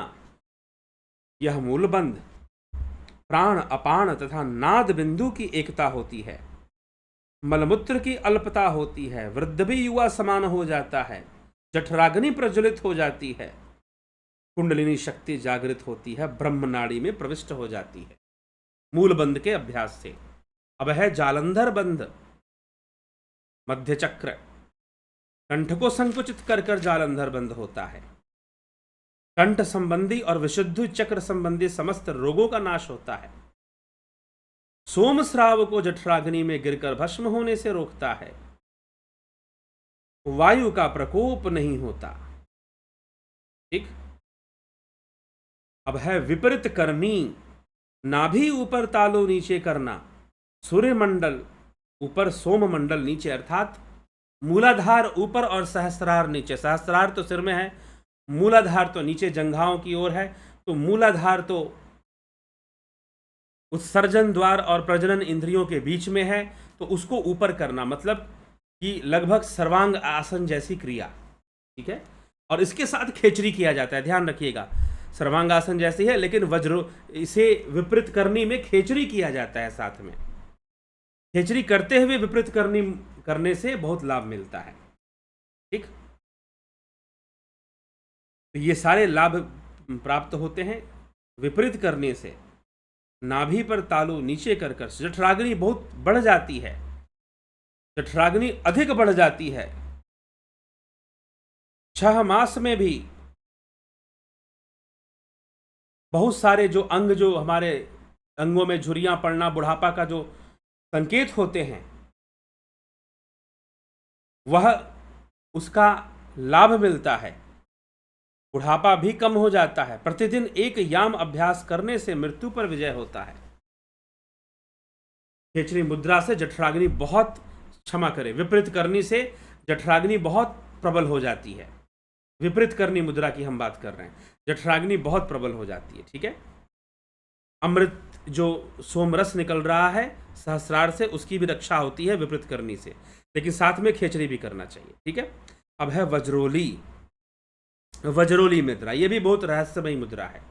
यह मूलबंद प्राण, अपान तथा नाद बिंदु की एकता होती है। मलमूत्र की अल्पता होती है। वृद्ध भी युवा समान हो जाता है। जठराग्नि प्रज्वलित हो जाती है। कुंडलिनी शक्ति जागृत होती है, ब्रह्म नाड़ी में प्रविष्ट हो जाती है मूल बंद के अभ्यास से। अब है जालंधर बंद। मध्य चक्र, कंठ को संकुचित कर कर जालंधर बंद होता है। कंठ संबंधी और विशुद्ध चक्र संबंधी समस्त रोगों का नाश होता है। सोम श्राव को जठराग्नि में गिरकर भस्म होने से रोकता है। वायु का प्रकोप नहीं होता। ठीक, अब है विपरीत करनी। नाभि ऊपर तालु नीचे करना, सूर्य मंडल ऊपर सोम मंडल नीचे, अर्थात मूलाधार ऊपर और सहस्रार नीचे। सहस्रार तो सिर में है, मूलाधार तो नीचे जंघाओं की ओर है। तो मूलाधार तो उत्सर्जन द्वार और प्रजनन इंद्रियों के बीच में है, तो उसको ऊपर करना, मतलब कि लगभग सर्वांग आसन जैसी क्रिया। ठीक है, और इसके साथ खेचरी किया जाता है, ध्यान रखिएगा। सर्वांग आसन जैसी है, लेकिन वज्र, इसे विपरीत करनी में खेचरी किया जाता है साथ में। खेचरी करते हुए विपरीत करनी करने से बहुत लाभ मिलता है। ठीक, तो ये सारे लाभ प्राप्त होते हैं विपरीत करने से। नाभि पर तालु नीचे कर कर जठराग्नि बहुत बढ़ जाती है, जठराग्नि अधिक बढ़ जाती है। 6 मास में भी बहुत सारे जो अंग, जो हमारे अंगों में झुर्रियां पड़ना, बुढ़ापा का जो संकेत होते हैं, वह उसका लाभ मिलता है, बुढ़ापा भी कम हो जाता है। प्रतिदिन एक याम अभ्यास करने से मृत्यु पर विजय होता है। खेचरी मुद्रा से जठराग्नि बहुत, क्षमा करें, विपरीत करनी से जठराग्नि बहुत प्रबल हो जाती है। विपरीत करनी मुद्रा की हम बात कर रहे हैं, जठराग्नि बहुत प्रबल हो जाती है। ठीक है, अमृत जो सोमरस निकल रहा है सहस्रार से, उसकी भी रक्षा होती है विपरीत करनी से, लेकिन साथ में खेचरी भी करना चाहिए। ठीक है, अब है वज्रोली। वज्रोली मुद्रा, यह भी बहुत रहस्यमयी मुद्रा है।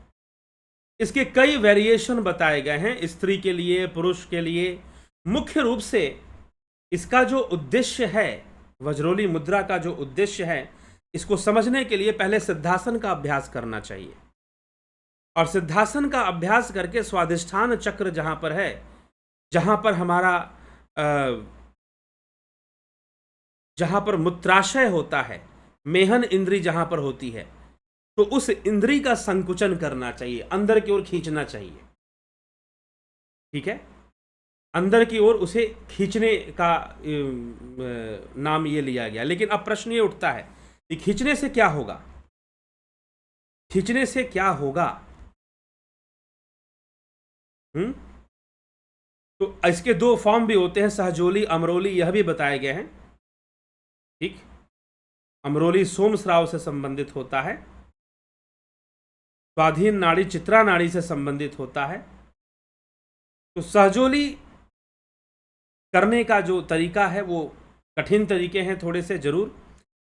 इसके कई वेरिएशन बताए गए हैं, स्त्री के लिए, पुरुष के लिए। मुख्य रूप से इसका जो उद्देश्य है, वज्रोली मुद्रा का जो उद्देश्य है, इसको समझने के लिए पहले सिद्धासन का अभ्यास करना चाहिए। और सिद्धासन का अभ्यास करके स्वादिष्ठान चक्र जहां पर है, जहां पर हमारा जहां पर मूत्राशय होता है, मेहन इंद्री जहां पर होती है, तो उस इंद्री का संकुचन करना चाहिए, अंदर की ओर खींचना चाहिए। ठीक है, अंदर की ओर उसे खींचने का नाम ये लिया गया। लेकिन अब प्रश्न ये उठता है कि खींचने से क्या होगा? खींचने से क्या होगा? तो इसके 2 फॉर्म भी होते हैं, सहजोली, अमरोली, यह भी बताए गए हैं। ठीक, अमरोली सोमस्राव से संबंधित होता है, स्वाधीन नाड़ी चित्रा नाड़ी से संबंधित होता है। तो सहजोली करने का जो तरीका है वो कठिन तरीके हैं थोड़े से जरूर,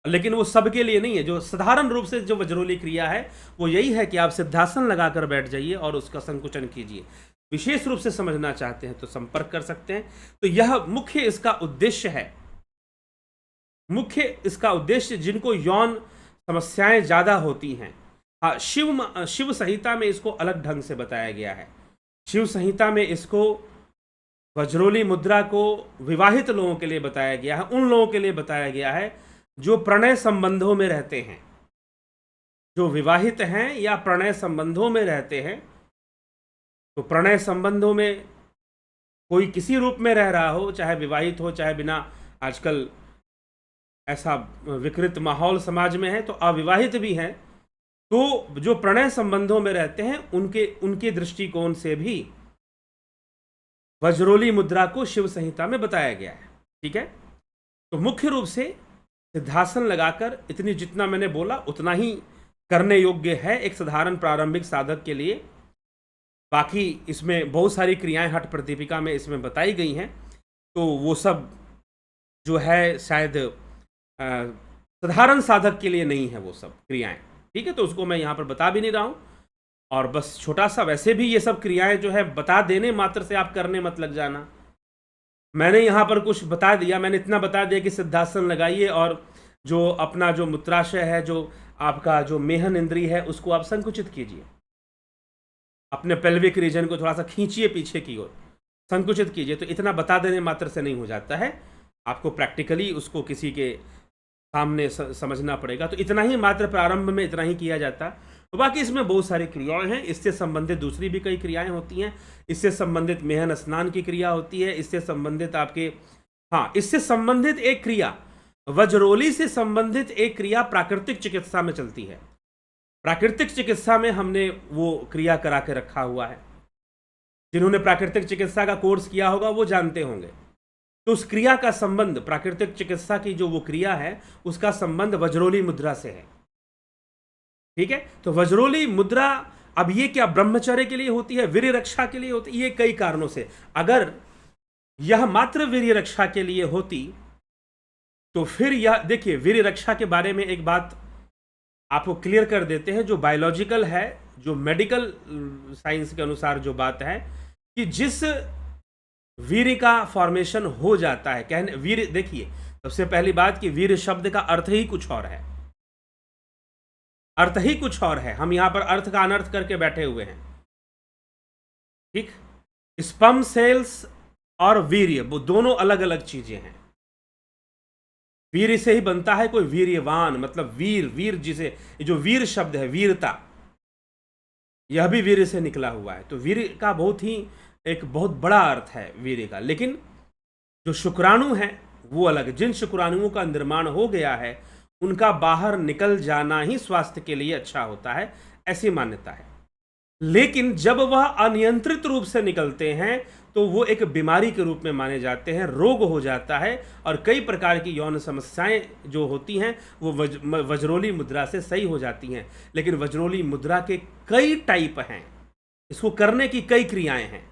लेकिन वो सबके लिए नहीं है। जो साधारण रूप से जो वज्रोली क्रिया है वो यही है कि आप सिद्धासन लगाकर बैठ जाइए और उसका संकुचन कीजिए। विशेष रूप से समझना चाहते हैं तो संपर्क कर सकते हैं। तो यह मुख्य इसका उद्देश्य है, मुख्य इसका उद्देश्य जिनको यौन समस्याएं ज्यादा होती हैं। हाँ, शिव संहिता में इसको अलग ढंग से बताया गया है। शिव संहिता में इसको, वज्रोली मुद्रा को विवाहित लोगों के लिए बताया गया है, उन लोगों के लिए बताया गया है जो प्रणय संबंधों में रहते हैं, जो विवाहित हैं या प्रणय संबंधों में रहते हैं। तो प्रणय संबंधों में कोई किसी रूप में रह रहा हो, चाहे विवाहित हो चाहे बिना, आजकल ऐसा विकृत माहौल समाज में है, तो अविवाहित भी हैं, तो जो प्रणय संबंधों में रहते हैं उनके दृष्टिकोण से भी वज्रोली मुद्रा को शिव संहिता में बताया गया है। ठीक है, तो मुख्य रूप से सिद्धासन लगाकर इतनी, जितना मैंने बोला उतना ही करने योग्य है एक साधारण प्रारंभिक साधक के लिए। बाकी इसमें बहुत सारी क्रियाएं हठ प्रतिपिका में इसमें बताई गई हैं, तो वो सब जो है शायद साधारण साधक के लिए नहीं है वो सब क्रियाएं। ठीक है, तो उसको मैं यहाँ पर बता भी नहीं रहा हूँ। और बस छोटा सा, वैसे भी ये सब क्रियाएं जो है बता देने मात्र से आप करने मत लग जाना। मैंने यहाँ पर कुछ बता दिया, मैंने इतना बता दिया कि सिद्धासन लगाइए और जो अपना जो मूत्राशय है, जो आपका जो मेहन इंद्री है, उसको आप संकुचित कीजिए। अपने पेल्विक रीजन को थोड़ा सा खींचिए पीछे की ओर, संकुचित कीजिए। तो इतना बता देने मात्र से नहीं हो जाता है, आपको प्रैक्टिकली उसको किसी के सामने समझना पड़ेगा। तो इतना ही मात्र प्रारंभ में इतना ही किया जाता है। तो बाकी इसमें बहुत सारी क्रियाएं हैं, इससे संबंधित दूसरी भी कई क्रियाएं होती हैं। इससे संबंधित मेहन स्नान की क्रिया होती है, इससे संबंधित आपके, हाँ, इससे संबंधित एक क्रिया, वज्रोली से संबंधित एक क्रिया प्राकृतिक चिकित्सा में चलती है। प्राकृतिक चिकित्सा में हमने वो क्रिया करा के रखा हुआ है। जिन्होंने प्राकृतिक चिकित्सा का कोर्स किया होगा वो जानते होंगे। तो उस क्रिया का संबंध, प्राकृतिक चिकित्सा की जो वो क्रिया है, उसका संबंध वज्रोली मुद्रा से है। ठीक है, तो वज्रोली मुद्रा, अब ये क्या ब्रह्मचर्य के लिए होती है, वीर्य रक्षा के लिए होती है? ये कई कारणों से। अगर यह मात्र वीर्य रक्षा के लिए होती तो फिर यह, देखिए, वीर्य रक्षा के बारे में एक बात आपको क्लियर कर देते हैं, जो बायोलॉजिकल है, जो मेडिकल साइंस के अनुसार जो बात है कि जिस वीर्य का फॉर्मेशन हो जाता है, कहने वीर्य, देखिए सबसे पहली बात कि वीर्य शब्द का अर्थ ही कुछ और है, अर्थ ही कुछ और है। हम यहां पर अर्थ का अनर्थ करके बैठे हुए हैं। ठीक, स्पर्म सेल्स और वीर्य, वो दोनों अलग अलग चीजें हैं। वीर्य से ही बनता है कोई वीर्यवान, मतलब वीर, वीर जिसे, जो वीर शब्द है, वीरता, यह भी वीर्य से निकला हुआ है। तो वीर्य का एक बहुत बड़ा अर्थ है वीर्य का। लेकिन जो शुक्राणु है वो अलग है। जिन शुक्राणुओं का निर्माण हो गया है उनका बाहर निकल जाना ही स्वास्थ्य के लिए अच्छा होता है, ऐसी मान्यता है। लेकिन जब वह अनियंत्रित रूप से निकलते हैं तो वो एक बीमारी के रूप में माने जाते हैं, रोग हो जाता है, और कई प्रकार की यौन समस्याएं जो होती हैं वो वज्रोली मुद्रा से सही हो जाती हैं। लेकिन वज्रोली मुद्रा के कई टाइप हैं, इसको करने की कई क्रियाएं हैं,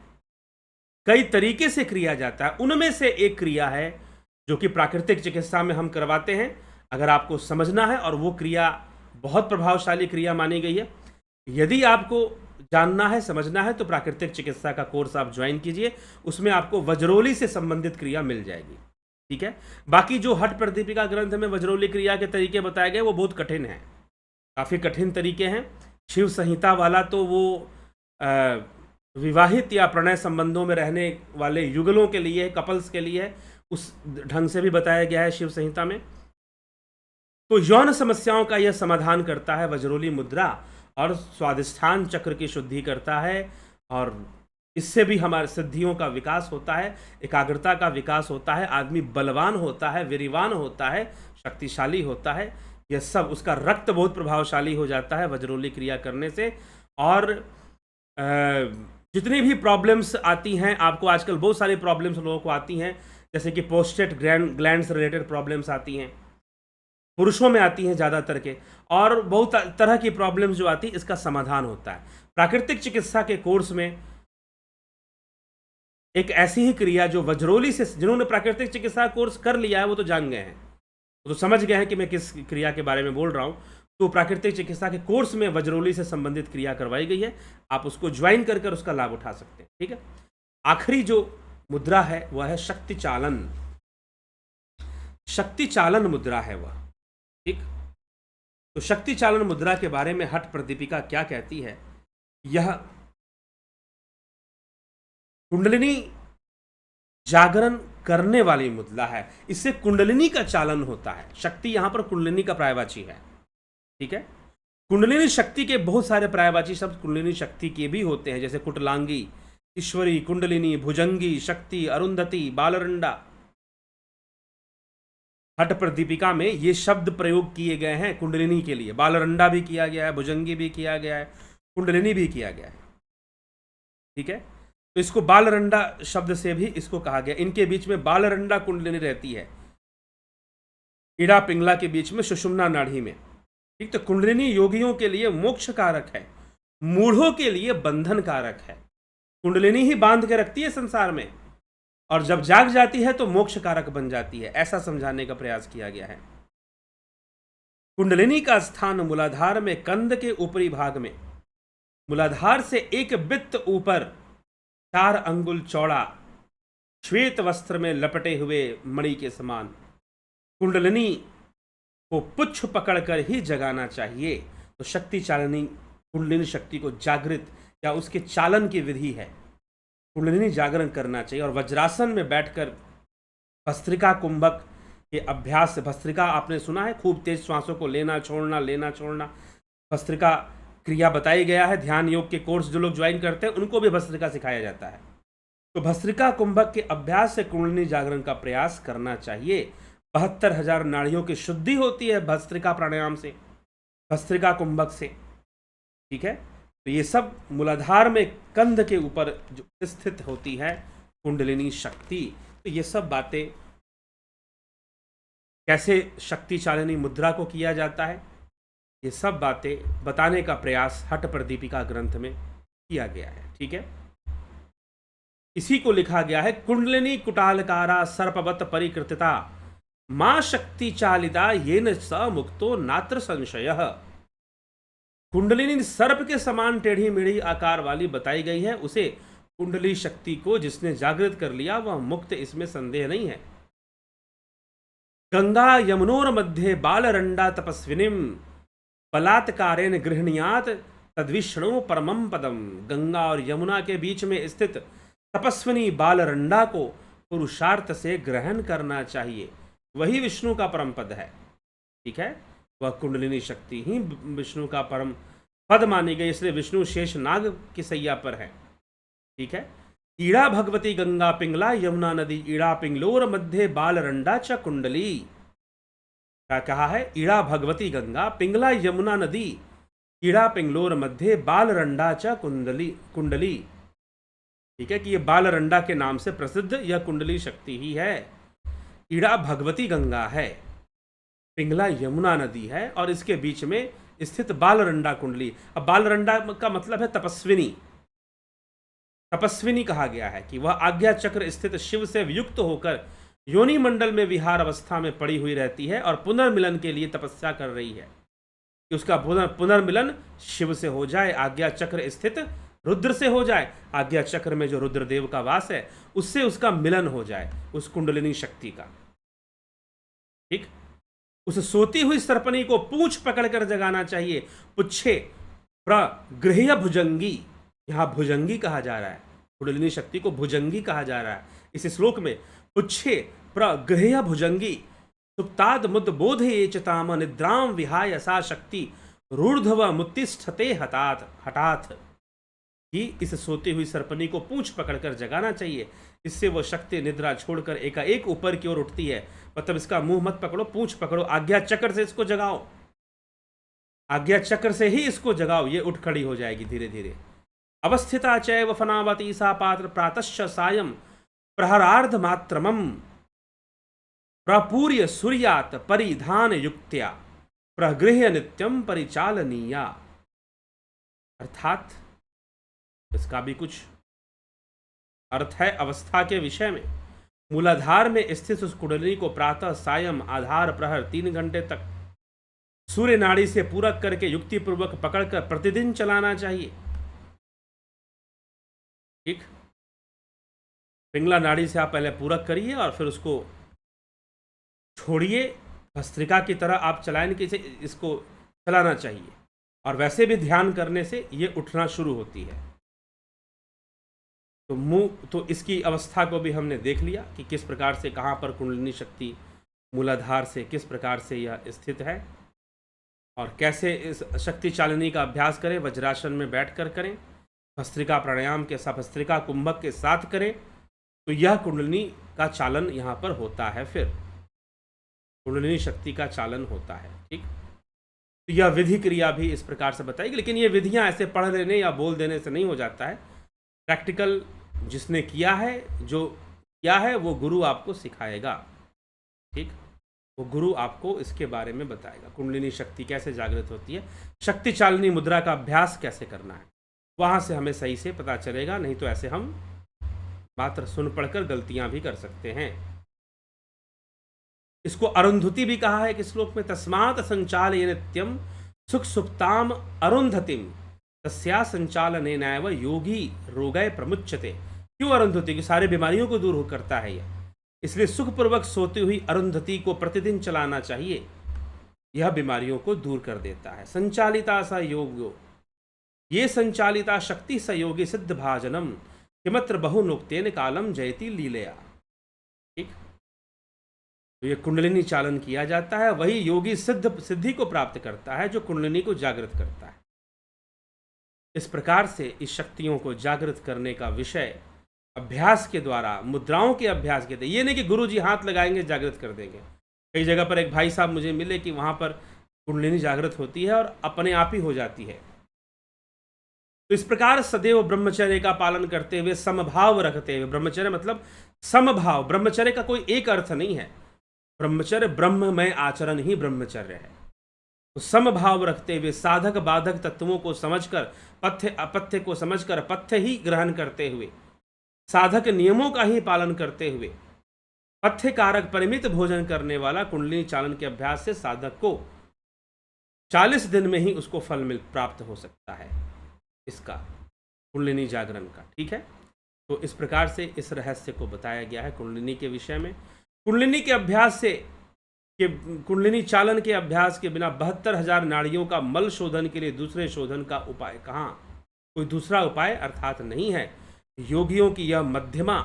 कई तरीके से किया जाता है। उनमें से एक क्रिया है जो कि प्राकृतिक चिकित्सा में हम करवाते हैं, अगर आपको समझना है, और वो क्रिया बहुत प्रभावशाली क्रिया मानी गई है। यदि आपको जानना है, समझना है, तो प्राकृतिक चिकित्सा का कोर्स आप ज्वाइन कीजिए, उसमें आपको वज्रोली से संबंधित क्रिया मिल जाएगी। ठीक है। बाकी जो हठ प्रदीपिका ग्रंथ में वज्रोली क्रिया के तरीके बताए गए वो बहुत कठिन है, काफ़ी कठिन तरीके हैं। शिव संहिता वाला तो वो विवाहित या प्रणय संबंधों में रहने वाले युगलों के लिए, कपल्स के लिए, उस ढंग से भी बताया गया है शिव संहिता में। तो यौन समस्याओं का यह समाधान करता है वज्रोली मुद्रा, और स्वादिष्ठान चक्र की शुद्धि करता है, और इससे भी हमारे सिद्धियों का विकास होता है, एकाग्रता का विकास होता है, आदमी बलवान होता है, वीरवान होता है, शक्तिशाली होता है। यह सब, उसका रक्त बहुत प्रभावशाली हो जाता है वज्रोली क्रिया करने से। और जितनी भी प्रॉब्लम्स आती हैं आपको, आजकल बहुत सारी प्रॉब्लम्स लोगों को आती हैं, जैसे कि प्रोस्टेट ग्लैंड से रिलेटेड प्रॉब्लम्स आती हैं, पुरुषों में आती हैं ज़्यादातर के, और बहुत तरह की प्रॉब्लम्स जो आती है इसका समाधान होता है। प्राकृतिक चिकित्सा के कोर्स में एक ऐसी ही क्रिया जो वज्रोली से, जिन्होंने प्राकृतिक चिकित्सा कोर्स कर लिया है वो तो जान गए हैं, तो समझ गए हैं कि मैं किस क्रिया के बारे में बोल रहा हूँ। तो प्राकृतिक चिकित्सा के कोर्स में वज्रोली से संबंधित क्रिया करवाई गई है, आप उसको ज्वाइन कर उसका लाभ उठा सकते हैं। ठीक है। आखिरी जो मुद्रा है वह है शक्ति चालन। शक्ति चालन मुद्रा है वह। ठीक। तो शक्ति चालन मुद्रा के बारे में हठ प्रदीपिका क्या कहती है? यह कुंडलिनी जागरण करने वाली मुद्रा है, इससे कुंडलिनी का चालन होता है। शक्ति यहां पर कुंडलिनी का पर्यायवाची है। ठीक है। कुंडलिनी शक्ति के बहुत सारे पर्यायवाची शब्द कुंडलिनी शक्ति के भी होते हैं, जैसे कुटलांगी, ईश्वरी, कुंडलिनी, भुजंगी, शक्ति, अरुंधति, बालरंडा। हठ प्रदीपिका में ये शब्द प्रयोग किए गए हैं कुंडलिनी के लिए। बालरंडा भी किया गया है, भुजंगी भी किया गया है, कुंडलिनी भी किया गया है। ठीक है। तो इसको बालरंडा शब्द से भी इसको कहा गया। इनके बीच में बालरंडा कुंडलिनी रहती है, इड़ा पिंगला के बीच में, सुषुम्ना नाड़ी में। ठीक। तो कुंडलिनी योगियों के लिए मोक्ष कारक है, मूढ़ों के लिए बंधन कारक है। कुंडलिनी ही बांध के रखती है संसार में, और जब जाग जाती है तो मोक्ष कारक बन जाती है, ऐसा समझाने का प्रयास किया गया है। कुंडलिनी का स्थान मूलाधार में, कंद के ऊपरी भाग में, मूलाधार से एक बित्त ऊपर 4 अंगुल चौड़ा, श्वेत वस्त्र में लपटे हुए मणि के समान। कुंडलिनी को पुच्छ पकड़कर ही जगाना चाहिए। तो शक्ति चालनी कुंडलिनी शक्ति को जागृत या उसके चालन की विधि है। कुंडलिनी जागरण करना चाहिए, और वज्रासन में बैठकर भस्त्रिका कुंभक के अभ्यास से, भस्त्रिका आपने सुना है, खूब तेज श्वासों को लेना छोड़ना, भस्त्रिका क्रिया बताई गया है। ध्यान योग के कोर्स जो लोग ज्वाइन करते हैं उनको भी भस्त्रिका सिखाया जाता है। तो भस्त्रिका कुंभक के अभ्यास से कुंडलिनी जागरण का प्रयास करना चाहिए। 72,000 नाड़ियों की शुद्धि होती है भस्त्रिका प्राणायाम से, भस्त्रिका कुंभक से। ठीक है। तो ये सब मूलाधार में कंध के ऊपर जो स्थित होती है कुंडलिनी शक्ति। तो ये सब बातें, कैसे शक्ति चालिनी मुद्रा को किया जाता है, ये सब बातें बताने का प्रयास हठ प्रदीपिका ग्रंथ में किया गया है। ठीक है। इसी को लिखा गया है, कुंडलिनी कुटालकारा सर्पवत परिकृतिता मां शक्ति चालिता येन स मुक्तो नात्र संशयः। कुंडलिनी सर्प के समान टेढ़ी मेढ़ी आकार वाली बताई गई है। उसे कुंडली शक्ति को जिसने जागृत कर लिया वह मुक्त, इसमें संदेह नहीं है। गंगा यमुनोर मध्य बालरंडा तपस्विनीम बलात्कारेण गृहणीयात तद्विष्णु परमम पदम। गंगा और यमुना के बीच में स्थित तपस्विनी बालरंडा को पुरुषार्थ से ग्रहण करना चाहिए, वही विष्णु का परम पद है। ठीक है, वह कुंडलिनी शक्ति ही विष्णु का परम पद मानी गई, इसलिए विष्णु शेष नाग की सैया पर है। ठीक है, ईड़ा भगवती गंगा पिंगला यमुना नदी ईड़ा पिंगलोर मध्य बालरंडा च कुंडली। क्या कहा है? ईड़ा भगवती गंगा पिंगला यमुना नदी ईड़ा पिंगलोर मध्य बालरंडा च कुंडली। ठीक है, कि ये बालरंडा के नाम से प्रसिद्ध यह कुंडली शक्ति ही है। ईड़ा भगवती गंगा है, पिंगला यमुना नदी है, और इसके बीच में स्थित बालरंडा कुंडली। अब बालरंडा का मतलब है तपस्विनी। तपस्विनी कहा गया है कि वह आज्ञा चक्र स्थित शिव से वियुक्त होकर योनि मंडल में विहार अवस्था में पड़ी हुई रहती है और पुनर्मिलन के लिए तपस्या कर रही है कि उसका पुनर्मिलन शिव से हो जाए, आज्ञा चक्र स्थित रुद्र से हो जाए, आज्ञा चक्र में जो रुद्रदेव का वास है उससे उसका मिलन हो जाए, उस कुंडलिनी शक्ति का। ठीक, उस सोती हुई सर्पनी को पूंछ पकड़कर जगाना चाहिए। पुच्छे प्रगृह्य भुजंगी, यहां भुजंगी कहा जा रहा है, कुंडलिनी शक्ति को भुजंगी कहा जा रहा है इस श्लोक में। पुच्छे प्रगृह्य भुजंगी सुप्ताद मुद बोधये चताम निद्राम विहाय सा शक्ति रूर्ध्व मुत्तिष्ठते हठात। कि इस सोती हुई सर्पनी को पूंछ पकड़कर जगाना चाहिए, इससे वो शक्ति निद्रा छोड़कर एकाएक ऊपर की ओर उठती है। मतलब इसका मुंह मत पकड़ो, पूंछ पकड़ो, आज्ञा चक्र से इसको जगाओ, आज्ञा चक्र से ही इसको जगाओ, ये उठ खड़ी हो जाएगी धीरे धीरे। अवस्थिता चैव फनावती सा पात्र प्रातश्च सायं प्रहरार्ध मात्रमं प्रपूर्य सूर्यात परिधान युक्त्या प्रगृह्य नित्यम परिचालनीया। अर्थात इसका भी कुछ अर्थ है अवस्था के विषय में। मूलाधार में स्थित उस कुंडलिनी को प्रातः सायं आधार प्रहर 3 घंटे तक सूर्य नाड़ी से पूरक करके युक्तिपूर्वक पकड़कर प्रतिदिन चलाना चाहिए। ठीक, पिंगला नाड़ी से आप पहले पूरक करिए और फिर उसको छोड़िए, भस्त्रिका की तरह आप चलाएं कि इसको चलाना चाहिए। और वैसे भी ध्यान करने से ये उठना शुरू होती है। तो इसकी अवस्था को भी हमने देख लिया कि किस प्रकार से, कहाँ पर कुंडलिनी शक्ति मूलाधार से किस प्रकार से यह स्थित है और कैसे इस शक्ति चालिनी का अभ्यास करें। वज्रासन में बैठकर करें, भस्त्रिका प्राणायाम के साथ, भस्त्रिका कुंभक के साथ करें, तो यह कुंडलिनी का चालन यहाँ पर होता है। फिर कुंडलिनी शक्ति का चालन होता है। ठीक, तो यह विधि क्रिया भी इस प्रकार से बताएगी। लेकिन ये विधियाँ ऐसे पढ़ लेने या बोल देने से नहीं हो जाता है। प्रैक्टिकल जिसने किया है, जो किया है, वो गुरु आपको सिखाएगा। ठीक, वो गुरु आपको इसके बारे में बताएगा, कुंडलिनी शक्ति कैसे जागृत होती है, शक्ति चालिनी मुद्रा का अभ्यास कैसे करना है, वहाँ से हमें सही से पता चलेगा। नहीं तो ऐसे हम मात्र सुन पढ़कर गलतियां भी कर सकते हैं। इसको अरुंधति भी कहा है कि श्लोक में, तस्मात् संचालय नित्यम सुख सुप्ताम अरुंधतिम तस्या संचालनेनैव योगी रोगय प्रमुच्यते। क्यों अरुंधति? की सारी बीमारियों को दूर करता है यह, इसलिए सुखपूर्वक सोती हुई अरुंधति को प्रतिदिन चलाना चाहिए, यह बीमारियों को दूर कर देता है। संचालिता स योग्यो ये संचालिता शक्ति सयोगी सिद्ध भाजनम किमत्र बहुनुक्तेन कालम जयति लीलया। ठीक, तो ये कुंडलिनी चालन किया जाता है, वही योगी सिद्धि को प्राप्त करता है जो कुंडलिनी को जागृत करता है। इस प्रकार से इस शक्तियों को जागृत करने का विषय अभ्यास के द्वारा, मुद्राओं के अभ्यास के द्वारा, ये नहीं कि गुरुजी हाथ लगाएंगे जागृत कर देंगे। कई जगह पर एक भाई साहब मुझे मिले कि वहाँ पर कुंडलिनी जागृत होती है और अपने आप ही हो जाती है। तो इस प्रकार सदैव ब्रह्मचर्य का पालन करते हुए, समभाव रखते हुए, ब्रह्मचर्य मतलब समभाव, ब्रह्मचर्य का कोई एक अर्थ नहीं है, ब्रह्मचर्य ब्रह्ममय आचरण ही ब्रह्मचर्य है। तो समभाव रखते हुए, साधक बाधक तत्वों को समझकर, पथ्य अपथ्य को समझकर, पथ्य ही ग्रहण करते हुए, साधक नियमों का ही पालन करते हुए, पथ्य कारक परिमित भोजन करने वाला कुंडलिनी चालन के अभ्यास से साधक को 40 दिन में ही उसको फल प्राप्त हो सकता है इसका, कुंडलिनी जागरण का। ठीक है, तो इस प्रकार से इस रहस्य को बताया गया है कुंडलिनी के विषय में। कुंडलिनी के अभ्यास से, कि कुंडलिनी चालन के अभ्यास के बिना 72,000 नाड़ियों का मल शोधन के लिए दूसरे शोधन का उपाय कहाँ, कोई दूसरा उपाय अर्थात नहीं है। योगियों की यह मध्यमा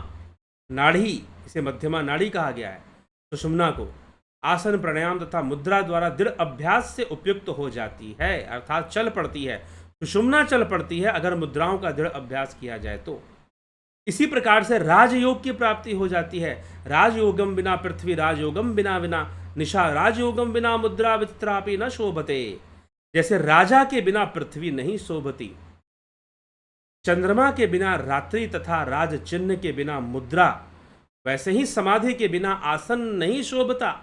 नाड़ी, इसे मध्यमा नाड़ी कहा गया है, सुषुम्ना को आसन, प्राणायाम तथा मुद्रा द्वारा दृढ़ अभ्यास से उपयुक्त हो जाती है, अर्थात चल पड़ती है। सुषुम्ना चल पड़ती है अगर मुद्राओं का दृढ़ अभ्यास किया जाए तो। इसी प्रकार से राजयोग की प्राप्ति हो जाती है। राजयोगम बिना पृथ्वी, राजयोगम बिना विना निशा, राजयोगम बिना मुद्रा वित्रापि न शोभते। जैसे राजा के बिना पृथ्वी नहीं शोभती, चंद्रमा के बिना रात्रि तथा राज चिन्ह के बिना मुद्रा, वैसे ही समाधि के बिना आसन नहीं शोभता।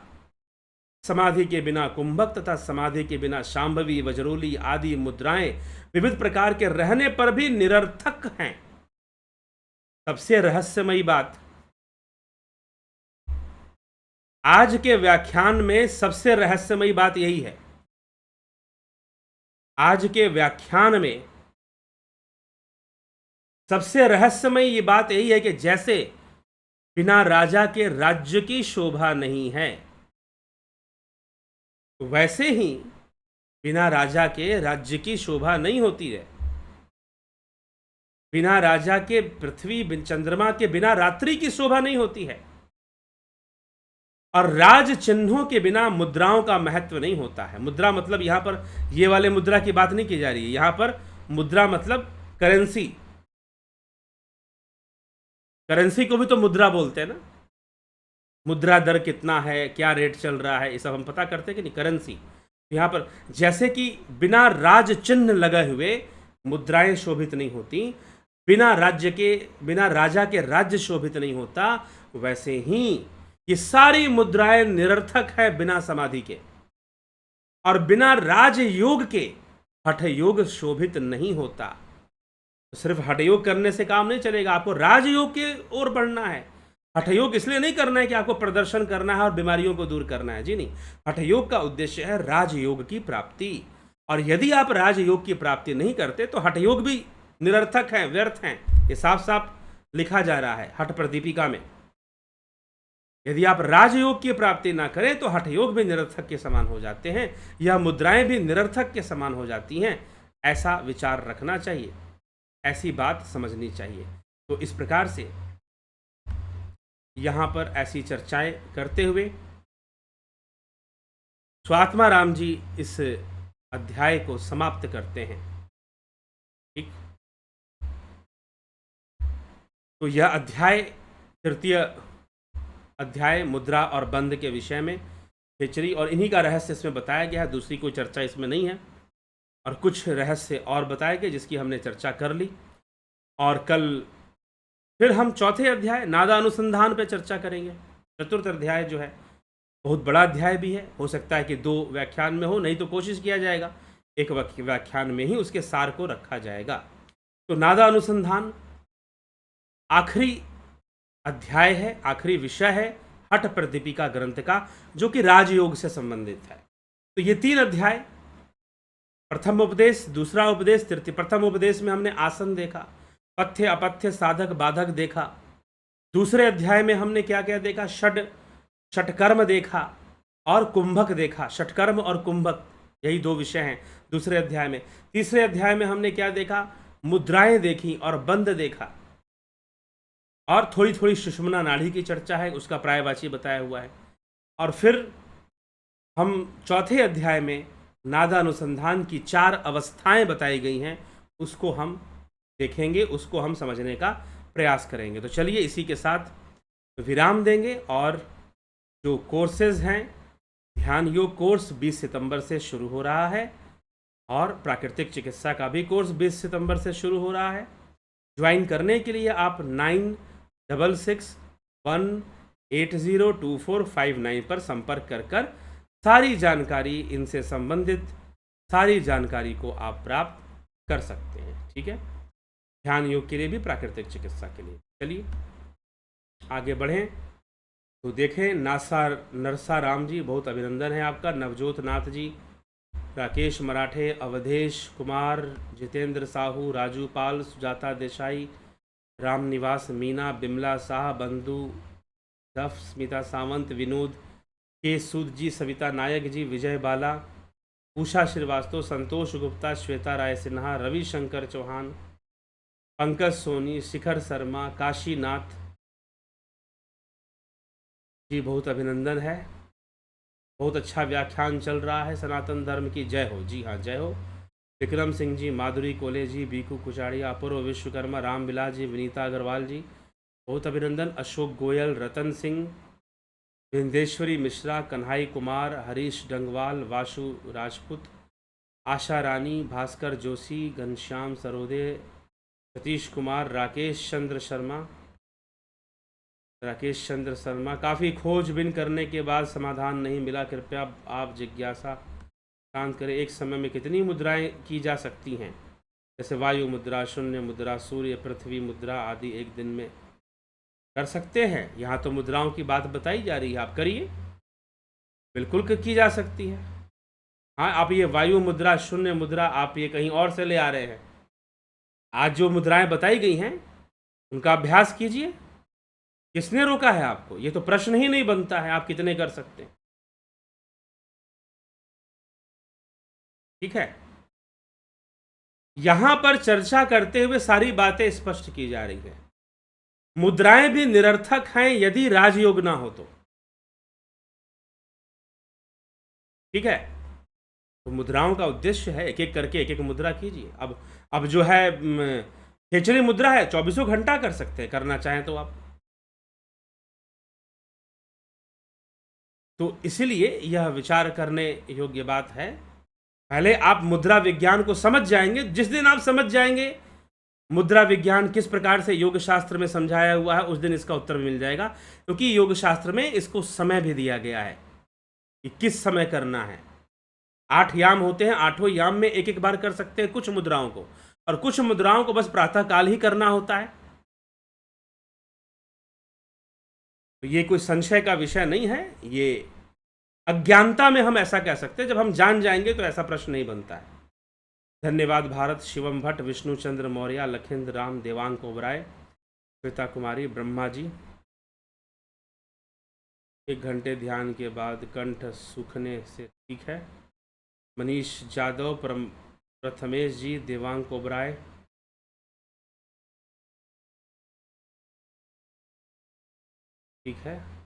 समाधि के बिना कुंभक तथा समाधि के बिना शांभवी, वज्रोली आदि मुद्राएं विविध प्रकार के रहने पर भी निरर्थक हैं। सबसे रहस्यमयी बात, आज के व्याख्यान में सबसे रहस्यमयी बात यही है। आज के व्याख्यान में सबसे रहस्यमय ये बात यही है कि जैसे बिना राजा के राज्य की शोभा नहीं है, वैसे ही बिना राजा के राज्य की शोभा नहीं होती है। बिना राजा के पृथ्वी, चंद्रमा के बिना रात्रि की शोभा नहीं होती है। और राज चिन्हों के बिना मुद्राओं का महत्व नहीं होता है। मुद्रा मतलब यहां पर ये वाले मुद्रा की बात नहीं की जा रही है। यहां पर मुद्रा मतलब करेंसी। करेंसी को भी तो मुद्रा बोलते हैं ना। मुद्रा दर कितना है, क्या रेट चल रहा है, ये सब हम पता करते हैं कि नहीं, करेंसी। यहां पर जैसे कि बिना राज चिन्ह लगे हुए मुद्राएं शोभित नहीं होती, बिना राजा के राज्य शोभित नहीं होता, वैसे ही ये सारी मुद्राएं निरर्थक है बिना समाधि के। और बिना राजयोग के हठयोग शोभित नहीं होता। तो सिर्फ हठयोग करने से काम नहीं चलेगा, आपको राजयोग के ओर बढ़ना है। हठयोग इसलिए नहीं करना है कि आपको प्रदर्शन करना है और बीमारियों को दूर करना है, जी नहीं। हठयोग का उद्देश्य है राजयोग की प्राप्ति। और यदि आप राजयोग की प्राप्ति नहीं करते तो हठयोग भी निरर्थक है, व्यर्थ हैं। ये साफ साफ लिखा जा रहा है हठ प्रदीपिका में। यदि आप राजयोग की प्राप्ति ना करें तो हठयोग भी निरर्थक के समान हो जाते हैं, यह मुद्राएं भी निरर्थक के समान हो जाती हैं। ऐसा विचार रखना चाहिए, ऐसी बात समझनी चाहिए। तो इस प्रकार से यहाँ पर ऐसी चर्चाएं करते हुए स्वात्मा राम जी इस अध्याय को समाप्त करते हैं। ठीक, तो यह अध्याय, तृतीय अध्याय मुद्रा और बंध के विषय में खिचड़ी और इन्हीं का रहस्य इसमें बताया गया है। दूसरी कोई चर्चा इसमें नहीं है। और कुछ रहस्य और बताए गए जिसकी हमने चर्चा कर ली। और कल फिर हम चौथे अध्याय नादा अनुसंधान पे चर्चा करेंगे। चतुर्थ अध्याय जो है बहुत बड़ा अध्याय भी है, हो सकता है कि 2 व्याख्यान में हो, नहीं तो कोशिश किया जाएगा एक व्याख्यान में ही उसके सार को रखा जाएगा। तो नादा अनुसंधान आखिरी अध्याय है, आखिरी विषय है हठ प्रदीपिका ग्रंथ का, जो कि राजयोग से संबंधित है। तो ये 3 अध्याय, प्रथम उपदेश, दूसरा उपदेश, तृतीय। प्रथम उपदेश में हमने आसन देखा, पथ्य अपथ्य साधक बाधक देखा। दूसरे अध्याय में हमने क्या क्या देखा, षटकर्म देखा और कुंभक देखा। षटकर्म और कुंभक यही 2 विषय हैं दूसरे अध्याय में। तीसरे अध्याय में हमने क्या देखा, मुद्राएं देखी और बंध देखा। और थोड़ी थोड़ी सुषुम्ना नाड़ी की चर्चा है, उसका प्रायवाची बताया हुआ है। और फिर हम चौथे अध्याय में नादा अनुसंधान की 4 अवस्थाएं बताई गई हैं, उसको हम देखेंगे, उसको हम समझने का प्रयास करेंगे। तो चलिए इसी के साथ विराम देंगे। और जो कोर्सेज हैं, ध्यान योग कोर्स 20 सितंबर से शुरू हो रहा है और प्राकृतिक चिकित्सा का भी कोर्स 20 सितंबर से शुरू हो रहा है। ज्वाइन करने के लिए आप 9661802459 पर संपर्क कर सारी जानकारी, इनसे संबंधित सारी जानकारी को आप प्राप्त कर सकते हैं। ठीक है, ध्यान योग के लिए भी, प्राकृतिक चिकित्सा के लिए। चलिए आगे बढ़ें। तो देखें, नरसा राम जी, बहुत अभिनंदन है आपका। नवजोत नाथ जी, राकेश मराठे, अवधेश कुमार, जितेंद्र साहू, राजू पाल, सुजाता देसाई, राम निवास, मीना, बिमला शाह, बंधु दफ, स्मिता सावंत, विनोद के, सूद जी, सविता नायक जी, विजय बाला, उषा श्रीवास्तव, संतोष गुप्ता, श्वेता राय सिन्हा, रविशंकर चौहान, पंकज सोनी, शिखर शर्मा, काशीनाथ जी, बहुत अभिनंदन है। बहुत अच्छा व्याख्यान चल रहा है। सनातन धर्म की जय हो। जी हाँ, जय हो। विक्रम सिंह जी, माधुरी कोले जी, बीकू कुचाड़िया, अपूर्व विश्वकर्मा, राम बिलास जी, विनीता अग्रवाल जी, बहुत अभिनंदन। अशोक गोयल, रतन सिंह, विंदेश्वरी मिश्रा, कन्हाई कुमार, हरीश डंगवाल, वासु राजपूत, आशा रानी, भास्कर जोशी, घनश्याम सरोदे, सतीश कुमार, राकेश चंद्र शर्मा। काफ़ी खोजबीन करने के बाद समाधान नहीं मिला, कृपया आप जिज्ञासा शांत करें। एक समय में कितनी मुद्राएं की जा सकती हैं, जैसे वायु मुद्रा, शून्य मुद्रा, सूर्य पृथ्वी मुद्रा आदि एक दिन में कर सकते हैं? यहाँ तो मुद्राओं की बात बताई जा रही है, आप करिए। बिल्कुल की जा सकती है। हाँ, आप ये वायु मुद्रा, शून्य मुद्रा, आप ये कहीं और से ले आ रहे हैं। आज जो मुद्राएं बताई गई हैं उनका अभ्यास कीजिए। किसने रोका है आपको? ये तो प्रश्न ही नहीं बनता है आप कितने कर सकते हैं। ठीक है, यहां पर चर्चा करते हुए सारी बातें स्पष्ट की जा रही है। मुद्राएं भी निरर्थक हैं यदि राजयोग ना हो तो। ठीक है, तो मुद्राओं का उद्देश्य है एक एक करके एक एक मुद्रा कीजिए। अब जो है खेचरी मुद्रा है, 24 घंटा कर सकते हैं, करना चाहें तो आप। तो इसलिए यह विचार करने योग्य बात है। पहले आप मुद्रा विज्ञान को समझ जाएंगे। जिस दिन आप समझ जाएंगे मुद्रा विज्ञान किस प्रकार से योग शास्त्र में समझाया हुआ है, उस दिन इसका उत्तर मिल जाएगा। क्योंकि योग शास्त्र में इसको समय भी दिया गया है कि किस समय करना है। 8 याम होते हैं, 8 याम में एक एक बार कर सकते हैं कुछ मुद्राओं को, और कुछ मुद्राओं को बस प्रातः काल ही करना होता है। तो ये कोई संशय का विषय नहीं है। ये अज्ञानता में हम ऐसा कह सकते हैं, जब हम जान जाएंगे तो ऐसा प्रश्न नहीं बनता है। धन्यवाद भारत, शिवम भट्ट, विष्णु चंद्र मौर्य, लखेंद्र राम, देवांग ओबराय, श्वेता कुमारी, ब्रह्मा जी। 1 घंटे ध्यान के बाद कंठ सूखने से ठीक है। मनीष जादव, प्रथमेश जी, देवांग ओबराय, ठीक है।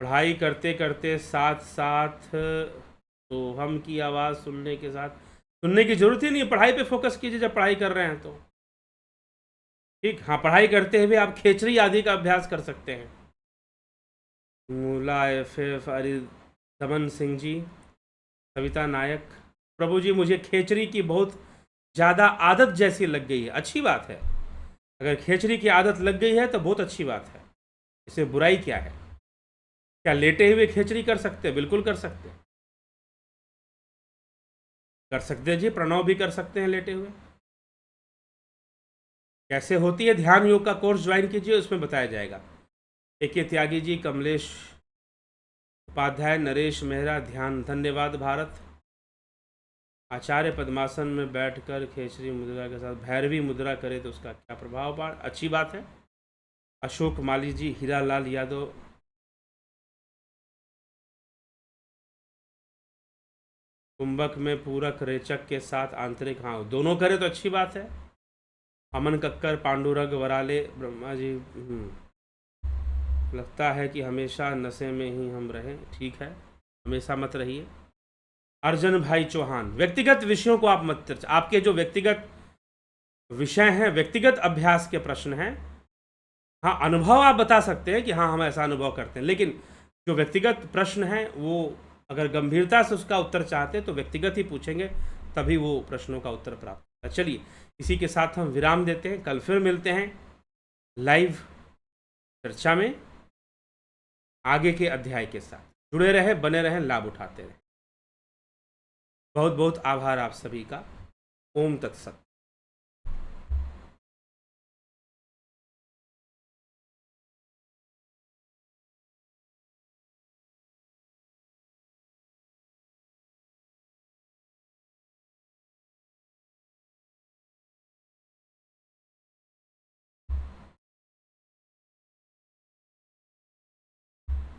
पढ़ाई करते करते साथ साथ तो हम की आवाज़ सुनने के साथ, सुनने की जरूरत ही नहीं है, पढ़ाई पे फोकस कीजिए जब पढ़ाई कर रहे हैं तो। ठीक, हाँ, पढ़ाई करते हुए आप खेचरी आदि का अभ्यास कर सकते हैं। मूला FF, दमन सिंह जी, सविता नायक, प्रभु जी मुझे खेचरी की बहुत ज़्यादा आदत जैसी लग गई है। अच्छी बात है, अगर खेचरी की आदत लग गई है तो बहुत अच्छी बात है, इसमें बुराई क्या है? क्या लेटे हुए खेचरी कर सकते हैं? बिल्कुल कर सकते हैं, कर सकते हैं जी। प्रणव भी कर सकते हैं लेटे हुए। कैसे होती है? ध्यान योग का कोर्स ज्वाइन कीजिए, उसमें बताया जाएगा। AK त्यागी जी, कमलेश उपाध्याय, नरेश मेहरा, ध्यान। धन्यवाद भारत। आचार्य पद्मासन में बैठकर खेचरी मुद्रा के साथ भैरवी मुद्रा करे तो उसका क्या प्रभाव पड़ा? अच्छी बात है। अशोक माली जी, हीरालाल यादव, कुंभक में पूरक रेचक के साथ आंतरिक, हाँ दोनों करे तो अच्छी बात है। अमन कक्कर, पांडुरंग वराले, ब्रह्मा जी, लगता है कि हमेशा नशे में ही हम रहें। ठीक है, हमेशा मत रहिए। अर्जन भाई चौहान, व्यक्तिगत विषयों को आप मत, आपके जो व्यक्तिगत विषय हैं, व्यक्तिगत अभ्यास के प्रश्न हैं, हाँ अनुभव आप बता सकते हैं कि हाँ हम ऐसा अनुभव करते हैं, लेकिन जो व्यक्तिगत प्रश्न हैं वो अगर गंभीरता से उसका उत्तर चाहते हैं तो व्यक्तिगत ही पूछेंगे, तभी वो प्रश्नों का उत्तर प्राप्त होगा। चलिए, इसी के साथ हम विराम देते हैं। कल फिर मिलते हैं लाइव चर्चा में आगे के अध्याय के साथ। जुड़े रहें, बने रहें, लाभ उठाते रहें। बहुत बहुत आभार आप सभी का। ओम तत्सत।